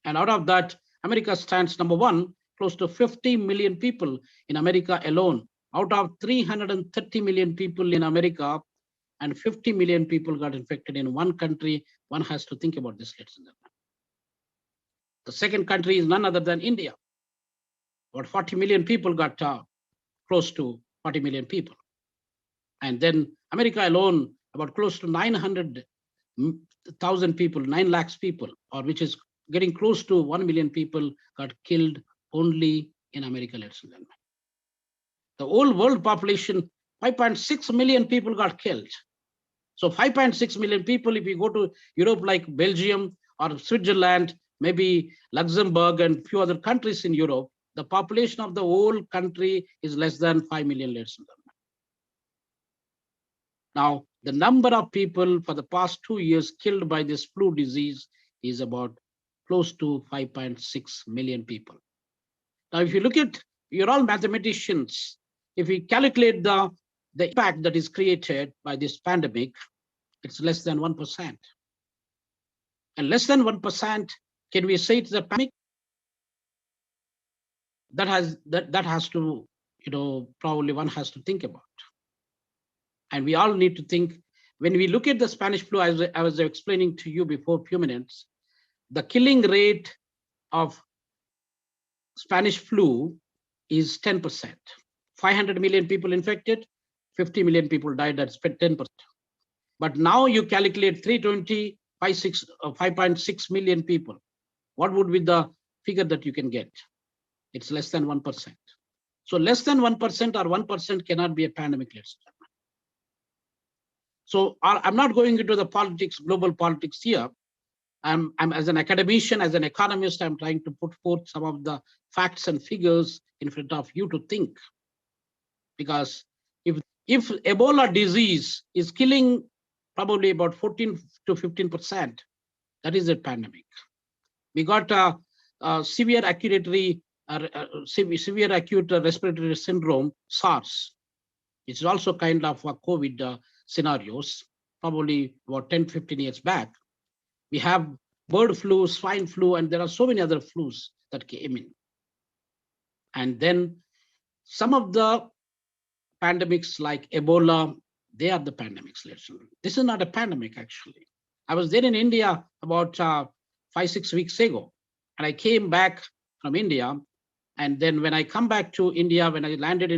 And out of that, America stands number one, close to 50 million people in America alone. Out of 330 million people in America, and 50 million people got infected in one country. One has to think about this, ladies and gentlemen. The second country is none other than India. About 40 million people got close to 40 million people. And then America alone, about close to 900,000 people, 9 lakhs people, or which is getting close to 1 million people got killed only in America, ladies and gentlemen. The whole world population, 5.6 million people got killed. So 5.6 million people, if you go to Europe like Belgium or Switzerland, maybe Luxembourg and few other countries in Europe, the population of the whole country is less than 5 million, ladies and gentlemen. Now, the number of people for the past 2 years killed by this flu disease is about close to 5.6 million people. Now, if you look at, you're all mathematicians, if we calculate the impact that is created by this pandemic, it's less than 1%. And less than 1%, can we say it's a pandemic? That has to, probably one has to think about. And we all need to think, when we look at the Spanish flu, as I was explaining to you before a few minutes, the killing rate of Spanish flu is 10%. 500 million people infected, 50 million people died, that's 10%. But now you calculate 320, 5.6 million people. What would be the figure that you can get? It's less than 1%. So less than 1% or 1% cannot be a pandemic, ladies and gentlemen. So I'm not going into the politics, global politics here. I'm as an academician, as an economist, I'm trying to put forth some of the facts and figures in front of you to think. because if Ebola disease is killing probably about 14 to 15%, that is a pandemic. We got severe acute respiratory syndrome, SARS. It's also kind of a COVID scenarios, probably about 10, 15 years back. We have bird flu, swine flu, and there are so many other flus that came in. And then some of the pandemics like Ebola, they are the pandemics. This is not a pandemic, actually. I was there in India about 5-6 weeks ago, and I came back from India. And then when I come back to India, when I landed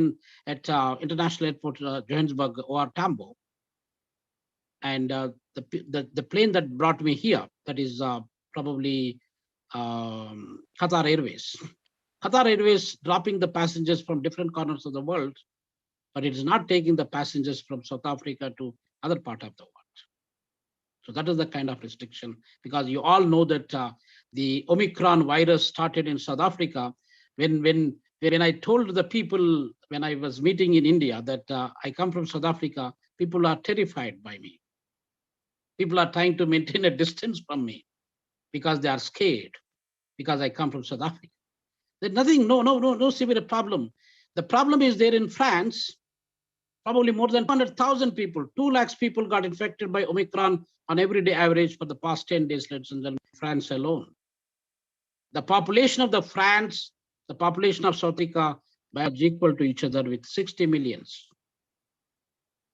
at International Airport, Johannesburg, OR Tambo, and the plane that brought me here, that is probably Qatar Airways. Qatar Airways dropping the passengers from different corners of the world, but it is not taking the passengers from South Africa to other part of the world. So that is the kind of restriction, because you all know that the Omicron virus started in South Africa. When I told the people when I was meeting in India that I come from South Africa, people are terrified by me. People are trying to maintain a distance from me because they are scared because I come from South Africa. There's nothing, no severe problem. The problem is there in France, probably more than 200,000 people, 2 lakhs people got infected by Omicron on everyday average for the past 10 days, ladies and gentlemen, France alone. The population of France, the population of South Africa is equal to each other with 60 millions.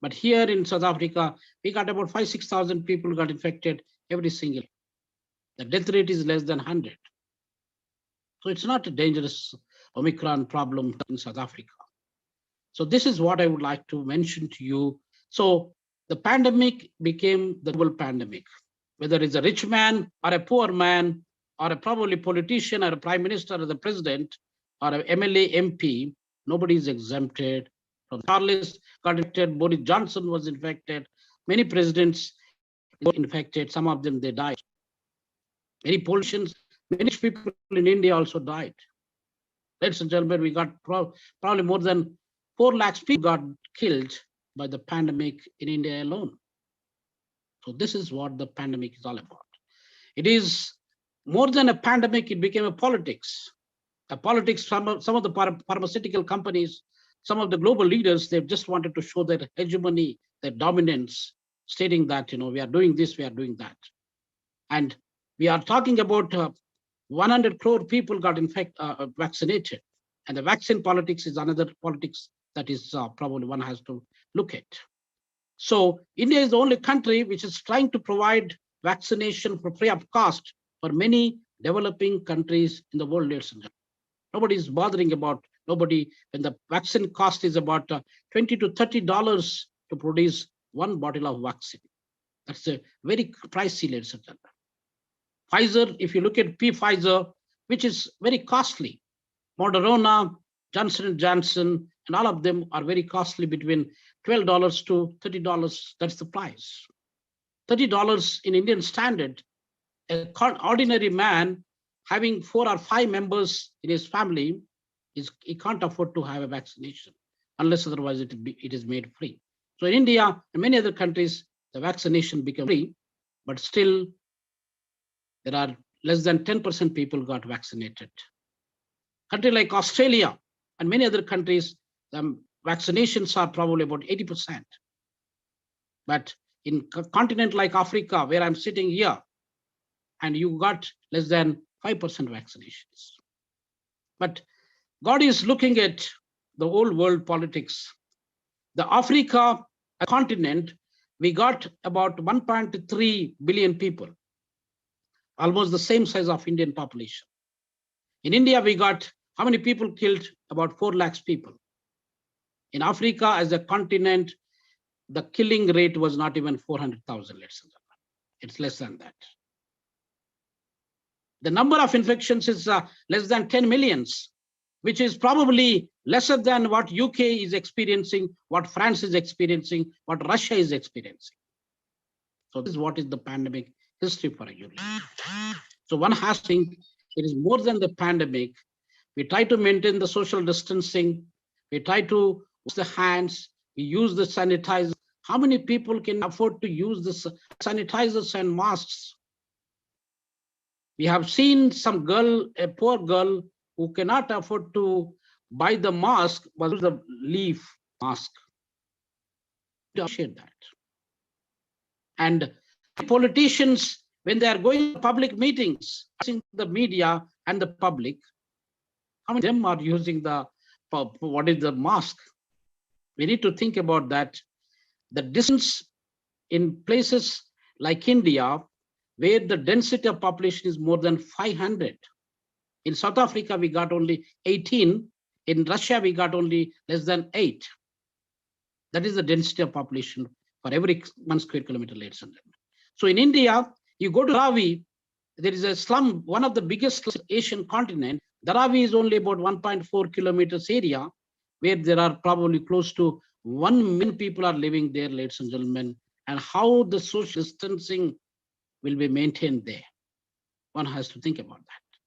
But here in South Africa, we got about 5,000-6,000 people got infected every single year. The death rate is less than 100. So it's not a dangerous Omicron problem in South Africa. So this is what I would like to mention to you. So the pandemic became the global pandemic, whether it's a rich man or a poor man, or a probably politician or a prime minister or the president or an MLA MP, nobody is exempted from Charles got infected, Boris Johnson was infected, many presidents were infected, some of them they died. Many politicians, many people in India also died. Ladies and gentlemen, we got probably more than 4 lakhs people got killed by the pandemic in India alone. So this is what the pandemic is all about. It is more than a pandemic, it became a politics. A politics from some of the pharmaceutical companies, some of the global leaders, they just wanted to show their hegemony, their dominance, stating that, we are doing this, we are doing that. And we are talking about 100 crore people got vaccinated. And the vaccine politics is another politics that is probably one has to look at. So India is the only country which is trying to provide vaccination for free of cost for many developing countries in the world. Nobody is bothering about, when the vaccine cost is about $20 to $30 to produce one bottle of vaccine. That's a very pricey, ladies and gentlemen. Pfizer, if you look at Pfizer, which is very costly, Moderna, Johnson & Johnson, and all of them are very costly, between $12 to $30. That's the price. $30 in Indian standard. An ordinary man having 4 or 5 members in his family, he can't afford to have a vaccination unless otherwise it is made free. So in India and many other countries, the vaccination became free, but still there are less than 10% people got vaccinated. Country like Australia and many other countries, the vaccinations are probably about 80%. But in a continent like Africa, where I'm sitting here, and you got less than 5% vaccinations. But God is looking at the whole world politics. The Africa continent, we got about 1.3 billion people, almost the same size of Indian population. In India, we got how many people killed? About 4 lakhs people. In Africa, as a continent, the killing rate was not even 400,000, let's say. It's less than that. The number of infections is less than 10 millions, which is probably lesser than what UK is experiencing, what France is experiencing, what Russia is experiencing. So this is what is the pandemic history for you. So one has to think it is more than the pandemic. We try to maintain the social distancing. We try to wash the hands, we use the sanitizer. How many people can afford to use the sanitizers and masks? We have seen some girl, a poor girl who cannot afford to buy the mask, but use the leaf mask. To appreciate that. And politicians, when they are going to public meetings, the media and the public, how many of them are using the, what is the mask? We need to think about that. The distance in places like India, where the density of population is more than 500. In South Africa, we got only 18. In Russia, we got only less than 8. That is the density of population for every 1 square kilometer, ladies and gentlemen. So in India, you go to Dharavi, there is a slum, one of the biggest Asian continent. Dharavi is only about 1.4 kilometers area, where there are probably close to 1 million people are living there, ladies and gentlemen, and how the social distancing will be maintained there. One has to think about that.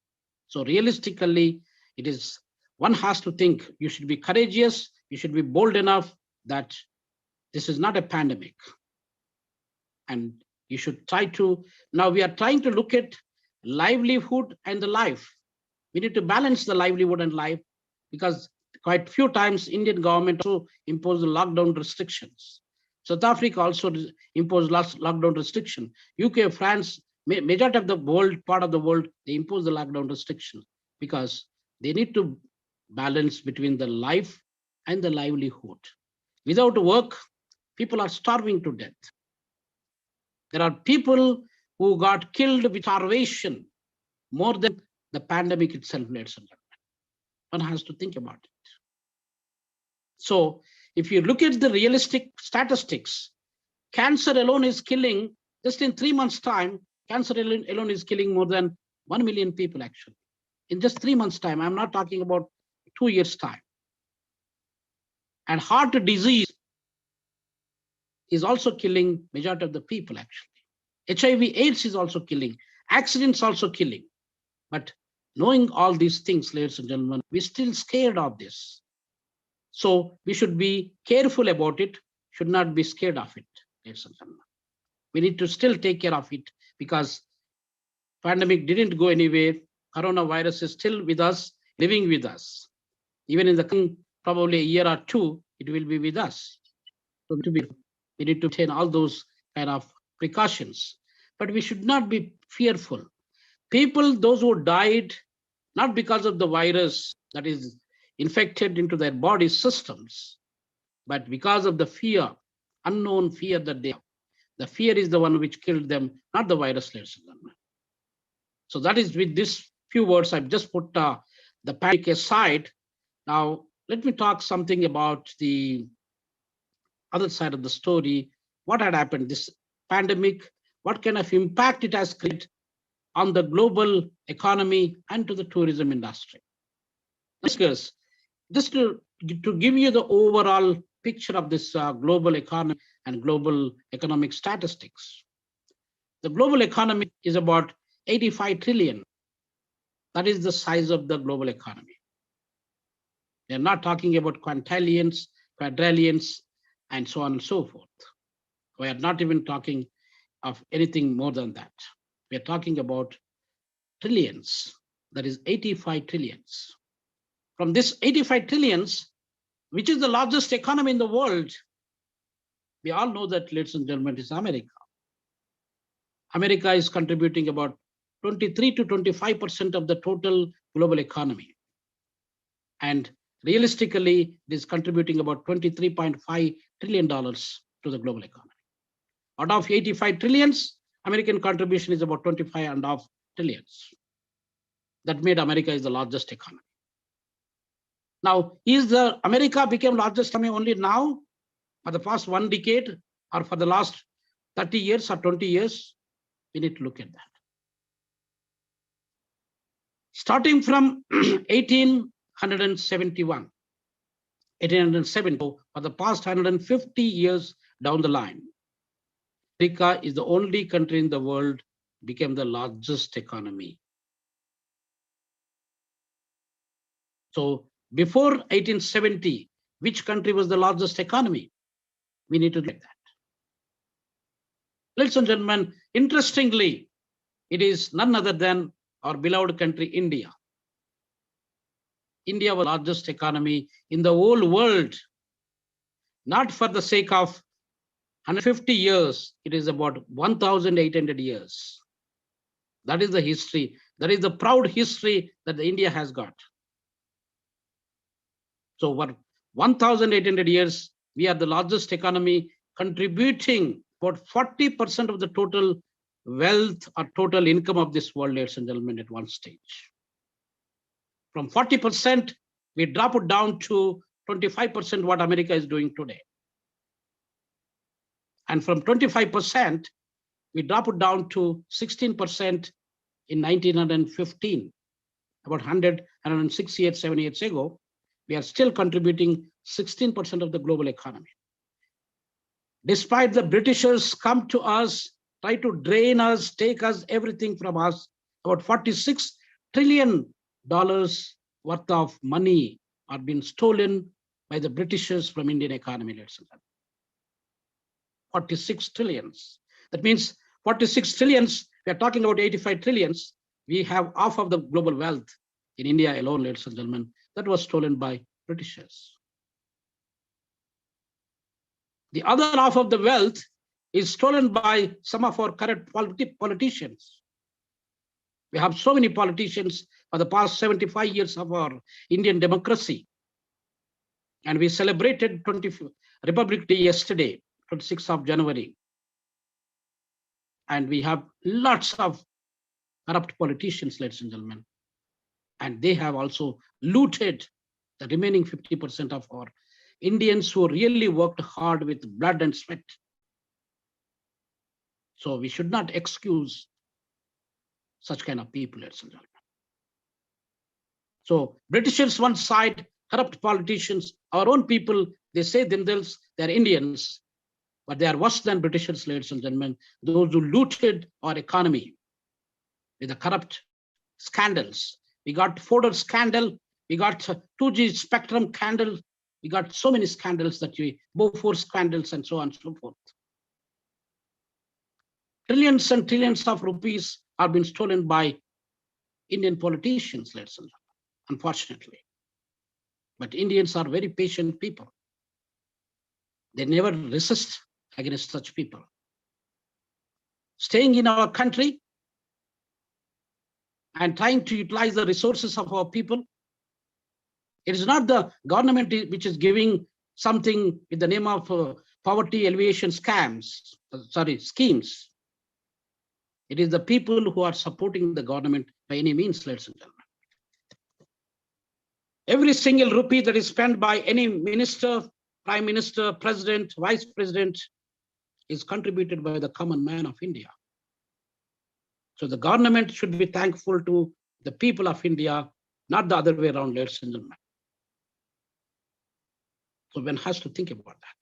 So realistically, it is, one has to think, you should be courageous, you should be bold enough that this is not a pandemic. And you should try to, now we are trying to look at livelihood and the life. We need to balance the livelihood and life, because quite few times Indian government also imposed lockdown restrictions. South Africa also imposed lockdown restriction. UK, France, majority of the world, part of the world, they impose the lockdown restriction because they need to balance between the life and the livelihood. Without work, people are starving to death. There are people who got killed with starvation more than the pandemic itself, ladies and gentlemen. One has to think about it. So if you look at the realistic statistics, cancer alone is killing, just in 3 months' time, cancer alone is killing more than 1 million people, actually. In just 3 months' time, I'm not talking about 2 years' time. And heart disease is also killing majority of the people, actually. HIV/AIDS is also killing. Accidents also killing. But knowing all these things, ladies and gentlemen, we're still scared of this. So we should be careful about it, should not be scared of it, ladies and gentlemen. We need to still take care of it because pandemic didn't go anywhere. Coronavirus is still with us, living with us. Even in the probably a year or two, it will be with us. So we need to take all those kind of precautions, but we should not be fearful. People, those who died, not because of the virus that is infected into their body systems, but because of the fear, unknown fear that they have. The fear is the one which killed them, not the virus, ladies and gentlemen. So that is with these few words, I've just put the panic aside. Now, let me talk something about the other side of the story. What had happened, this pandemic, what kind of impact it has created on the global economy and to the tourism industry. Because just to give you the overall picture of this global economy and global economic statistics. The global economy is about 85 trillion. That is the size of the global economy. They're not talking about quintillions, quadrillions, and so on and so forth. We are not even talking of anything more than that. We are talking about trillions, that is 85 trillions. From this 85 trillions, which is the largest economy in the world, we all know that, ladies and gentlemen, is America. America is contributing about 23 to 25% of the total global economy. And realistically, it is contributing about $23.5 trillion to the global economy. Out of 85 trillions, American contribution is about 25.5 trillions. That made America is the largest economy. Now, is the America became largest economy only now, for the past 1 decade, or for the last 30 years or 20 years? We need to look at that. Starting from 1870, for the past 150 years down the line, America is the only country in the world became the largest economy. So before 1870, which country was the largest economy. We need to get that. Ladies and gentlemen, interestingly, it is none other than our beloved country, India. India was the largest economy in the whole world, not for the sake of 150 years, it is about 1,800 years. That is the history. That is the proud history that India has got. So for 1,800 years, we are the largest economy, contributing about 40% of the total wealth or total income of this world, ladies and gentlemen, at one stage. From 40%, we drop it down to 25% what America is doing today. And from 25%, we drop it down to 16% in 1915, about 106 years, 7 years ago. We are still contributing 16% of the global economy. Despite the Britishers come to us, try to drain us, take us, everything from us, about $46 trillion worth of money are being stolen by the Britishers from Indian economy, ladies and gentlemen. 46 trillions. That means 46 trillions, we are talking about 85 trillions. We have half of the global wealth in India alone, ladies and gentlemen, that was stolen by Britishers. The other half of the wealth is stolen by some of our current politicians. We have so many politicians for the past 75 years of our Indian democracy. And we celebrated Republic Day yesterday, 26th of January. And we have lots of corrupt politicians, ladies and gentlemen. And they have also looted the remaining 50% of our Indians who really worked hard with blood and sweat. So we should not excuse such kind of people, ladies and gentlemen. So Britishers one side, corrupt politicians, our own people, they say themselves they're Indians, but they are worse than Britishers, ladies and gentlemen, those who looted our economy with the corrupt scandals. We got Fodor scandal, we got 2G spectrum scandal, we got so many scandals that Bofors scandals and so on and so forth. Trillions and trillions of rupees are being stolen by Indian politicians, ladies and gentlemen, unfortunately. But Indians are very patient people. They never resist against such people. Staying in our country and trying to utilize the resources of our people. It is not the government which is giving something with the name of poverty alleviation schemes. It is the people who are supporting the government by any means, ladies and gentlemen. Every single rupee that is spent by any minister, prime minister, president, vice president is contributed by the common man of India. So the government should be thankful to the people of India, not the other way around, ladies and gentlemen. So one has to think about that.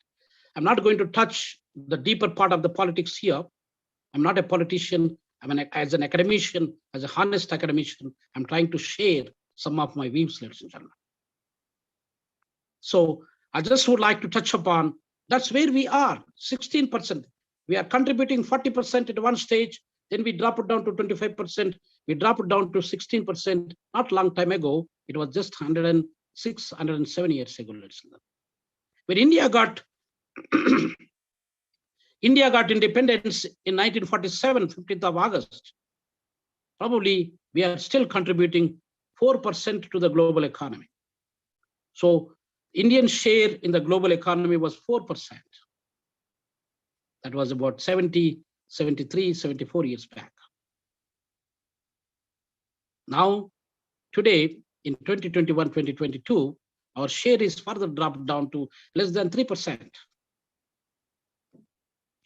I'm not going to touch the deeper part of the politics here. I'm not a politician. As an academician, as a honest academician, I'm trying to share some of my views, ladies and gentlemen. So I just would like to touch upon, that's where we are, 16%. We are contributing 40% at one stage, then we drop it down to 25%, we drop it down to 16%. Not long time ago, it was just 106, 107 years ago, ladies and gentlemen. When India got independence in 1947, 15th of August, probably we are still contributing 4% to the global economy. So Indian share in the global economy was 4%. That was about 70, 73, 74 years back. Now, today, in 2021, 2022, our share is further dropped down to less than 3%.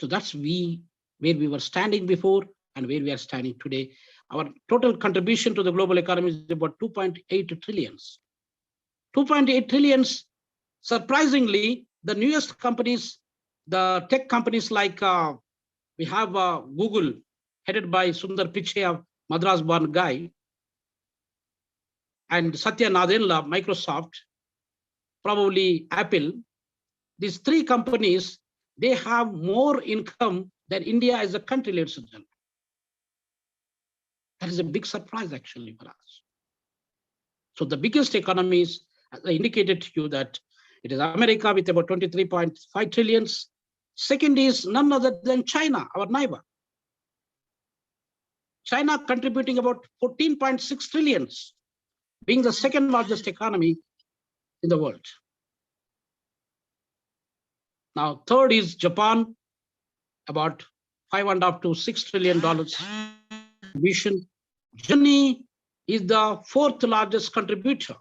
So that's where we were standing before and where we are standing today. Our total contribution to the global economy is about 2.8 trillions. 2.8 trillions, surprisingly, the newest companies, the tech companies like we have Google, headed by Sundar Pichai, a Madras-born guy, and Satya Nadella, Microsoft, probably Apple, these three companies, they have more income than India as a country, ladies and gentlemen. That is a big surprise actually for us. So the biggest economies, as I indicated to you, that it is America with about 23.5 trillions. Second is none other than China, our neighbor. China contributing about 14.6 trillions, being the second largest economy in the world. Now, third is Japan, about $5.5 to $6 trillion contribution. Germany is the fourth largest contributor,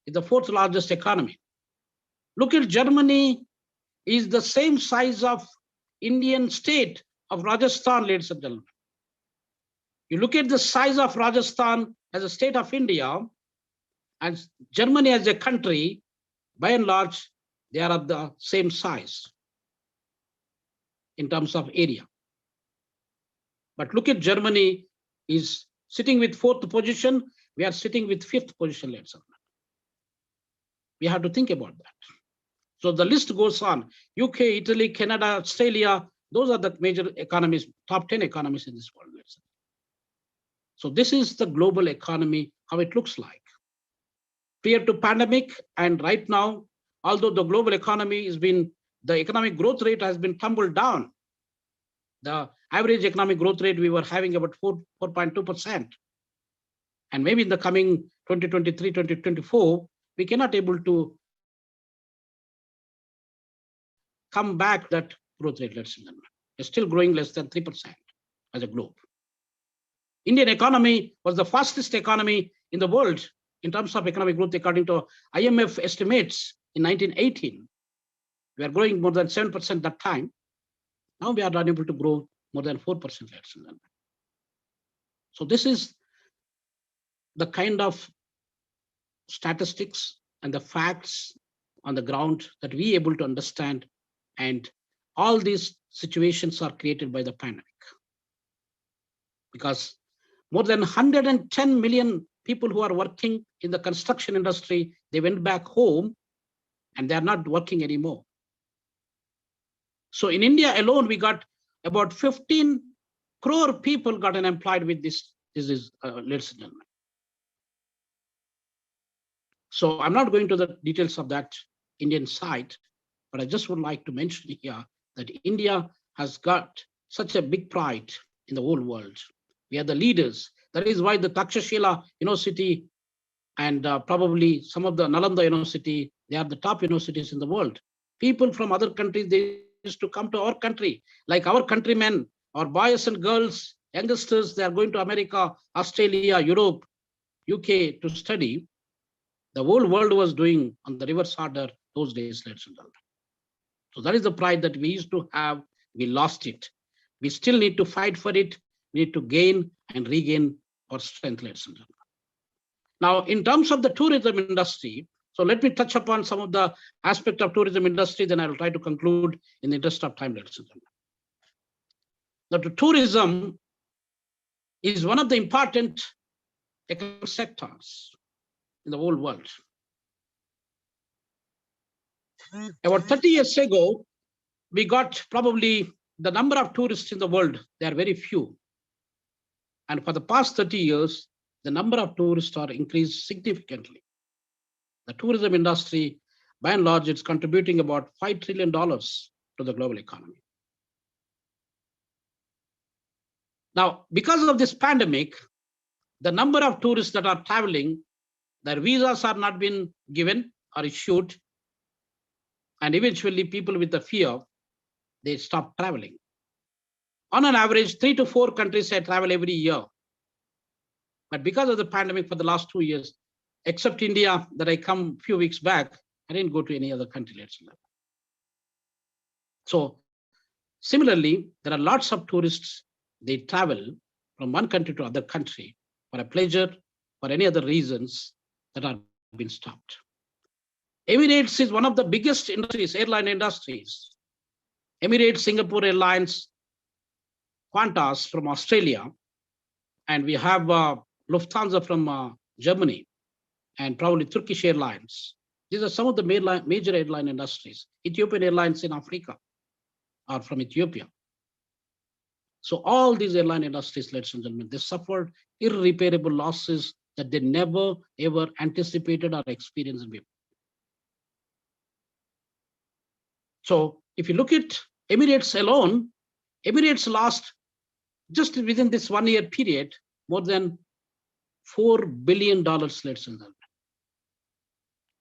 is the fourth largest economy. Look at Germany, is the same size of Indian state of Rajasthan, ladies and gentlemen. You look at the size of Rajasthan as a state of India and Germany as a country, by and large, they are of the same size in terms of area. But look at Germany is sitting with fourth position. We are sitting with fifth position, ladies and gentlemen. We have to think about that. So the list goes on. UK, Italy, Canada, Australia, those are the major economies, top 10 economies in this world. So this is the global economy, how it looks like. Prior to pandemic and right now, although the global economy has been, the economic growth rate has been tumbled down. The average economic growth rate we were having about 4.2%. And maybe in the coming 2023, 2024, we cannot able to come back that growth rate, ladies and gentlemen. It's still growing less than 3% as a globe. Indian economy was the fastest economy in the world in terms of economic growth, according to IMF estimates in 1918. We are growing more than 7% that time. Now we are unable to grow more than 4%, ladies and gentlemen. So this is the kind of statistics and the facts on the ground that we are able to understand. And all these situations are created by the pandemic. Because more than 110 million people who are working in the construction industry, they went back home and they are not working anymore. So in India alone, we got about 15 crore people got unemployed with this disease, ladies and gentlemen. So I'm not going to the details of that Indian side, but I just would like to mention here that India has got such a big pride in the whole world. We are the leaders. That is why the Takshashila University and probably some of the Nalanda University, they are the top universities in the world. People from other countries, they used to come to our country, like our countrymen, our boys and girls, youngsters, they are going to America, Australia, Europe, UK to study. The whole world was doing on the reverse order those days, ladies and gentlemen. So that is the pride that we used to have. We lost it. We still need to fight for it. We need to gain and regain our strength, ladies and gentlemen. Now, in terms of the tourism industry, so let me touch upon some of the aspects of tourism industry, then I will try to conclude in the interest of time, ladies and gentlemen. Now, the tourism is one of the important economic sectors in the whole world. About 30 years ago, we got probably the number of tourists in the world, they are very few. And for the past 30 years, the number of tourists are increased significantly. The tourism industry, by and large, it's contributing about $5 trillion to the global economy. Now, because of this pandemic, the number of tourists that are traveling, their visas are not being given or issued. And eventually people with the fear, they stop traveling. On an average, 3 to 4 countries I travel every year. But because of the pandemic for the last 2 years, except India that I come a few weeks back, I didn't go to any other country. So similarly, there are lots of tourists, they travel from one country to other country for a pleasure, for any other reasons that have been stopped. Emirates is one of the biggest industries, airline industries. Emirates, Singapore Airlines, Qantas from Australia, and we have Lufthansa from Germany, and probably Turkish Airlines. These are some of the major airline industries. Ethiopian Airlines in Africa are from Ethiopia. So all these airline industries, ladies and gentlemen, they suffered irreparable losses that they never ever anticipated or experienced before. So if you look at Emirates alone, Emirates lost just within this 1 year period more than $4 billion, ladies and gentlemen.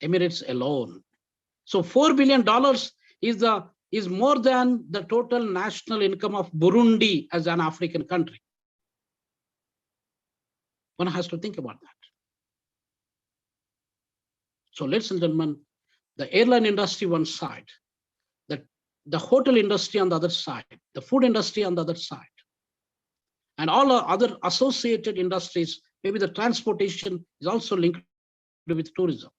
Emirates alone. So $4 billion is more than the total national income of Burundi as an African country. One has to think about that. So ladies and gentlemen, the airline industry one side, the hotel industry on the other side, the food industry on the other side, and all other associated industries, maybe the transportation is also linked with tourism.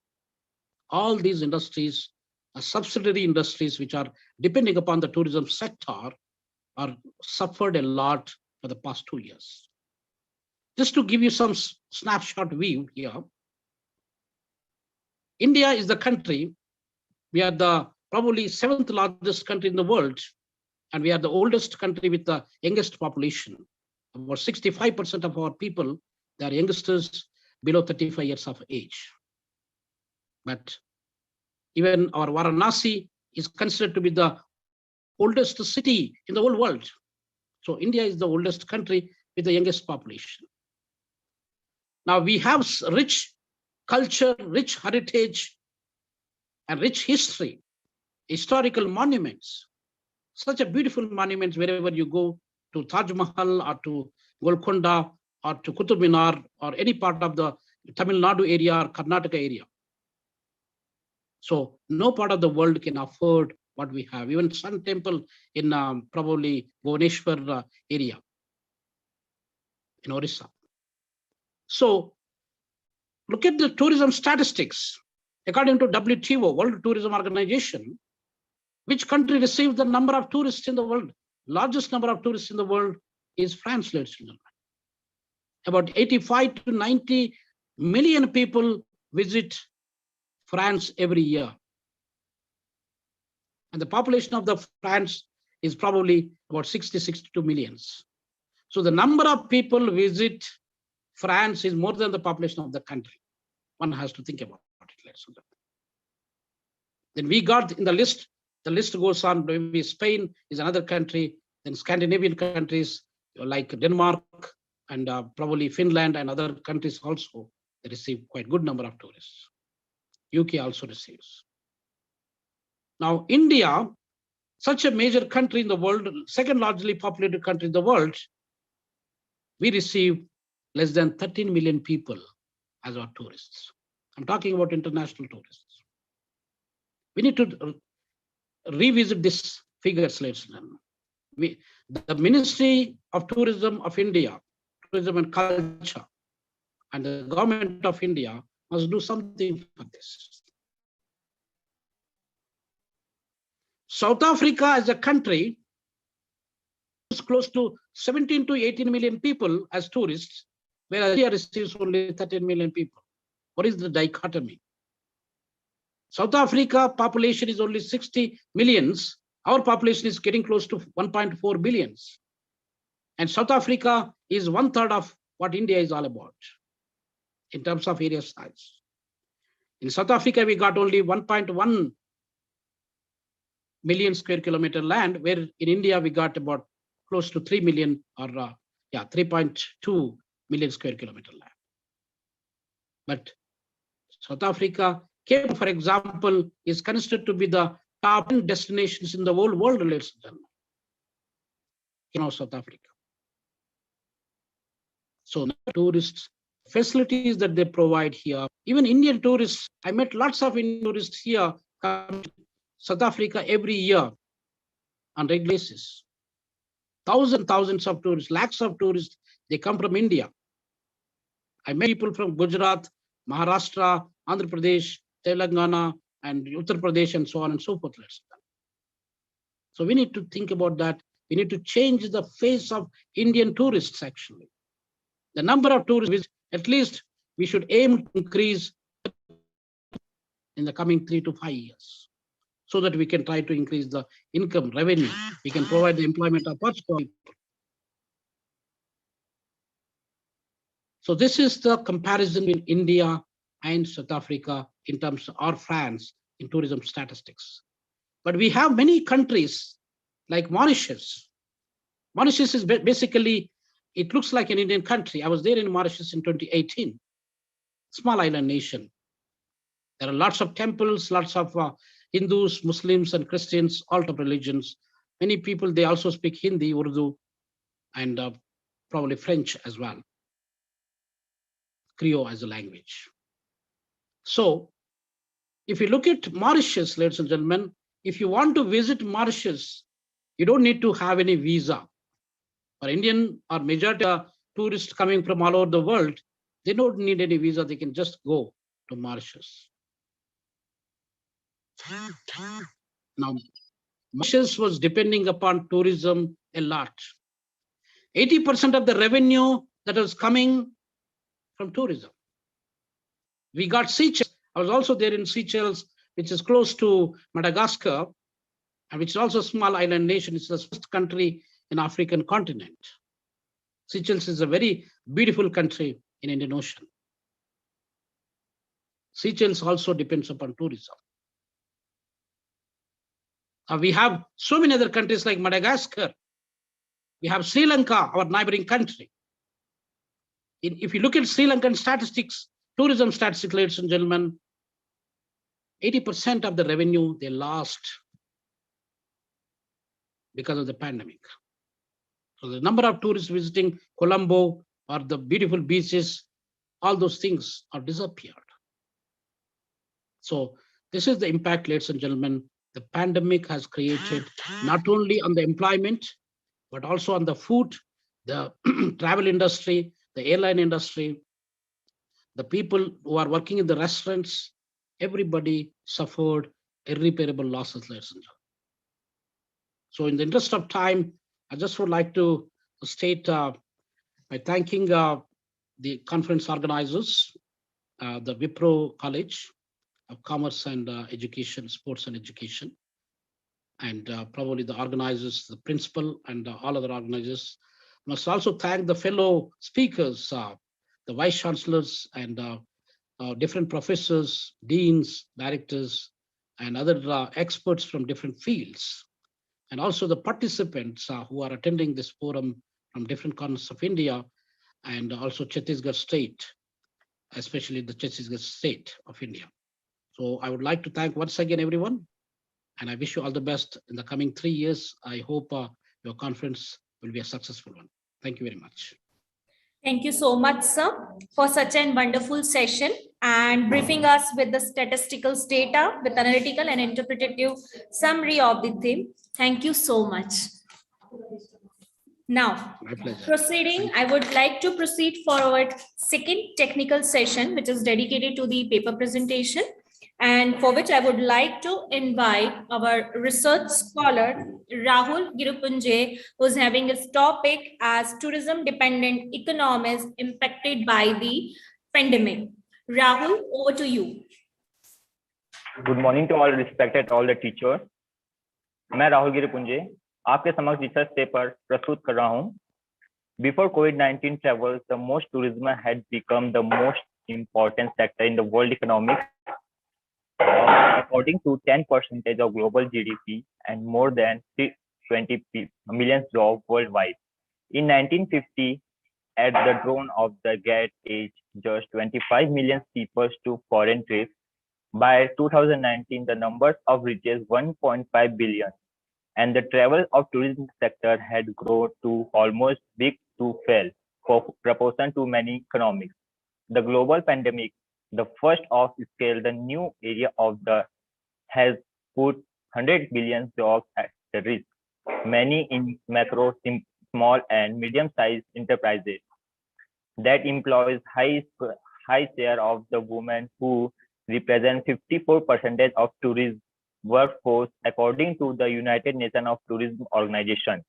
All these industries are subsidiary industries which are depending upon the tourism sector are suffered a lot for the past 2 years. Just to give you some snapshot view here, India is the country, we are the probably 7th largest country in the world, and we are the oldest country with the youngest population. About 65% of our people, they are youngsters below 35 years of age. But even our Varanasi is considered to be the oldest city in the whole world. So India is the oldest country with the youngest population. Now we have rich culture, rich heritage, and rich history, historical monuments, such a beautiful monuments wherever you go, to Taj Mahal or to Golconda or to Qutub Minar or any part of the Tamil Nadu area or Karnataka area. So no part of the world can afford what we have. Even Sun Temple in probably Bhubaneswar area in Orissa. So look at the tourism statistics. According to WTO, World Tourism Organization, which country receives the number of tourists in the world? Largest number of tourists in the world is France, ladies and gentlemen. About 85 to 90 million people visit France every year. And the population of the France is probably about 62 millions. So the number of people visit France is more than the population of the country. One has to think about it, ladies and gentlemen. Then we got in the list goes on, maybe Spain is another country, then Scandinavian countries like Denmark and probably Finland and other countries also, they receive quite good number of tourists. UK also receives. Now India, such a major country in the world, second largely populated country in the world, we receive less than 13 million people as our tourists. I'm talking about international tourists. We need to revisit this figures, ladies and gentlemen. The Ministry of Tourism of India, Tourism and Culture, and the government of India must do something for this. South Africa as a country is close to 17 to 18 million people as tourists, whereas India receives only 13 million people. What is the dichotomy? South Africa population is only 60 millions. Our population is getting close to 1.4 billions. And South Africa is 1/3 of what India is all about in terms of area size. In South Africa, we got only 1.1 million square kilometer land, where in India, we got about close to 3 million or 3.2 million square kilometer land. But South Africa, Cape, for example, is considered to be the top 10 destinations in the whole world, ladies and gentlemen. South Africa. So the tourists, facilities that they provide here, even Indian tourists, I met lots of Indian tourists here come to South Africa every year on regular basis. Thousands of tourists, lakhs of tourists, they come from India. I met people from Gujarat, Maharashtra, Andhra Pradesh, Telangana, and Uttar Pradesh, and so on and so forth. So we need to think about that. We need to change the face of Indian tourists, actually. The number of tourists, at least we should aim to increase in the coming 3 to 5 years, so that we can try to increase the income, revenue. We can provide the employment opportunity. So this is the comparison in India and South Africa in terms of, or France in tourism statistics. But we have many countries like Mauritius. Mauritius is basically, it looks like an Indian country. I was there in Mauritius in 2018, small island nation. There are lots of temples, lots of Hindus, Muslims, and Christians, all of religions. Many people, they also speak Hindi, Urdu, and probably French as well. Creole as a language. So if you look at Mauritius, ladies and gentlemen, if you want to visit Mauritius, you don't need to have any visa. For Indian or majority tourists coming from all over the world, they don't need any visa. They can just go to Mauritius. Now, Mauritius was depending upon tourism a lot. 80% of the revenue that was coming from tourism. We got Seychelles. I was also there in Seychelles, which is close to Madagascar, and which is also a small island nation. It's the first country in African continent. Seychelles is a very beautiful country in Indian Ocean. Seychelles also depends upon tourism. We have so many other countries like Madagascar. We have Sri Lanka, our neighboring country. If you look at Sri Lankan statistics, tourism statistics, ladies and gentlemen, 80% of the revenue they lost because of the pandemic. So the number of tourists visiting Colombo or the beautiful beaches, all those things are disappeared. So this is the impact, ladies and gentlemen, the pandemic has created not only on the employment, but also on the food, the travel industry, the airline industry, the people who are working in the restaurants, everybody suffered irreparable losses, ladies and gentlemen. So in the interest of time, I just would like to state by thanking the conference organizers, the Wipro College of Commerce and Education, Sports and Education, and probably the organizers, the principal and all other organizers. Must also thank the fellow speakers, the vice chancellors and different professors, deans, directors, and other experts from different fields. And also the participants who are attending this forum from different corners of India, and also Chhattisgarh state, especially the Chhattisgarh state of India. So I would like to thank once again everyone, and I wish you all the best in the coming 3 years. I hope your conference will be a successful one. Thank you very much. Thank you so much, sir, for such a wonderful session and briefing us with the statistical data with analytical and interpretative summary of the theme. Thank you so much. Now, proceeding, I would like to proceed for our second technical session, which is dedicated to the paper presentation, and for which I would like to invite our research scholar, Rahul Girupunje, who's having his topic as tourism-dependent economies impacted by the pandemic. Rahul, over to you. Good morning to all respected all the teachers. मैं राहुल गिरिपुंजे आपके समक्ष research paper प्रस्तुत कर रहा हूं. Before COVID-19 travels, the most tourism had become the most important sector in the world economy. According to 10% of global GDP and more than 20 million jobs worldwide. In 1950, at the dawn of the Gilded Age, just 25 million people took foreign trips. By 2019, the numbers of reaches 1.5 billion, and the travel of tourism sector had grown to almost big to fail for proportion to many economics. The global pandemic, the first of scale, the new area of the has put 100 billion jobs at the risk. Many in macro, small and medium-sized enterprises that employs high share of the women who represent 54% of tourism workforce, according to the United Nations of Tourism Organization.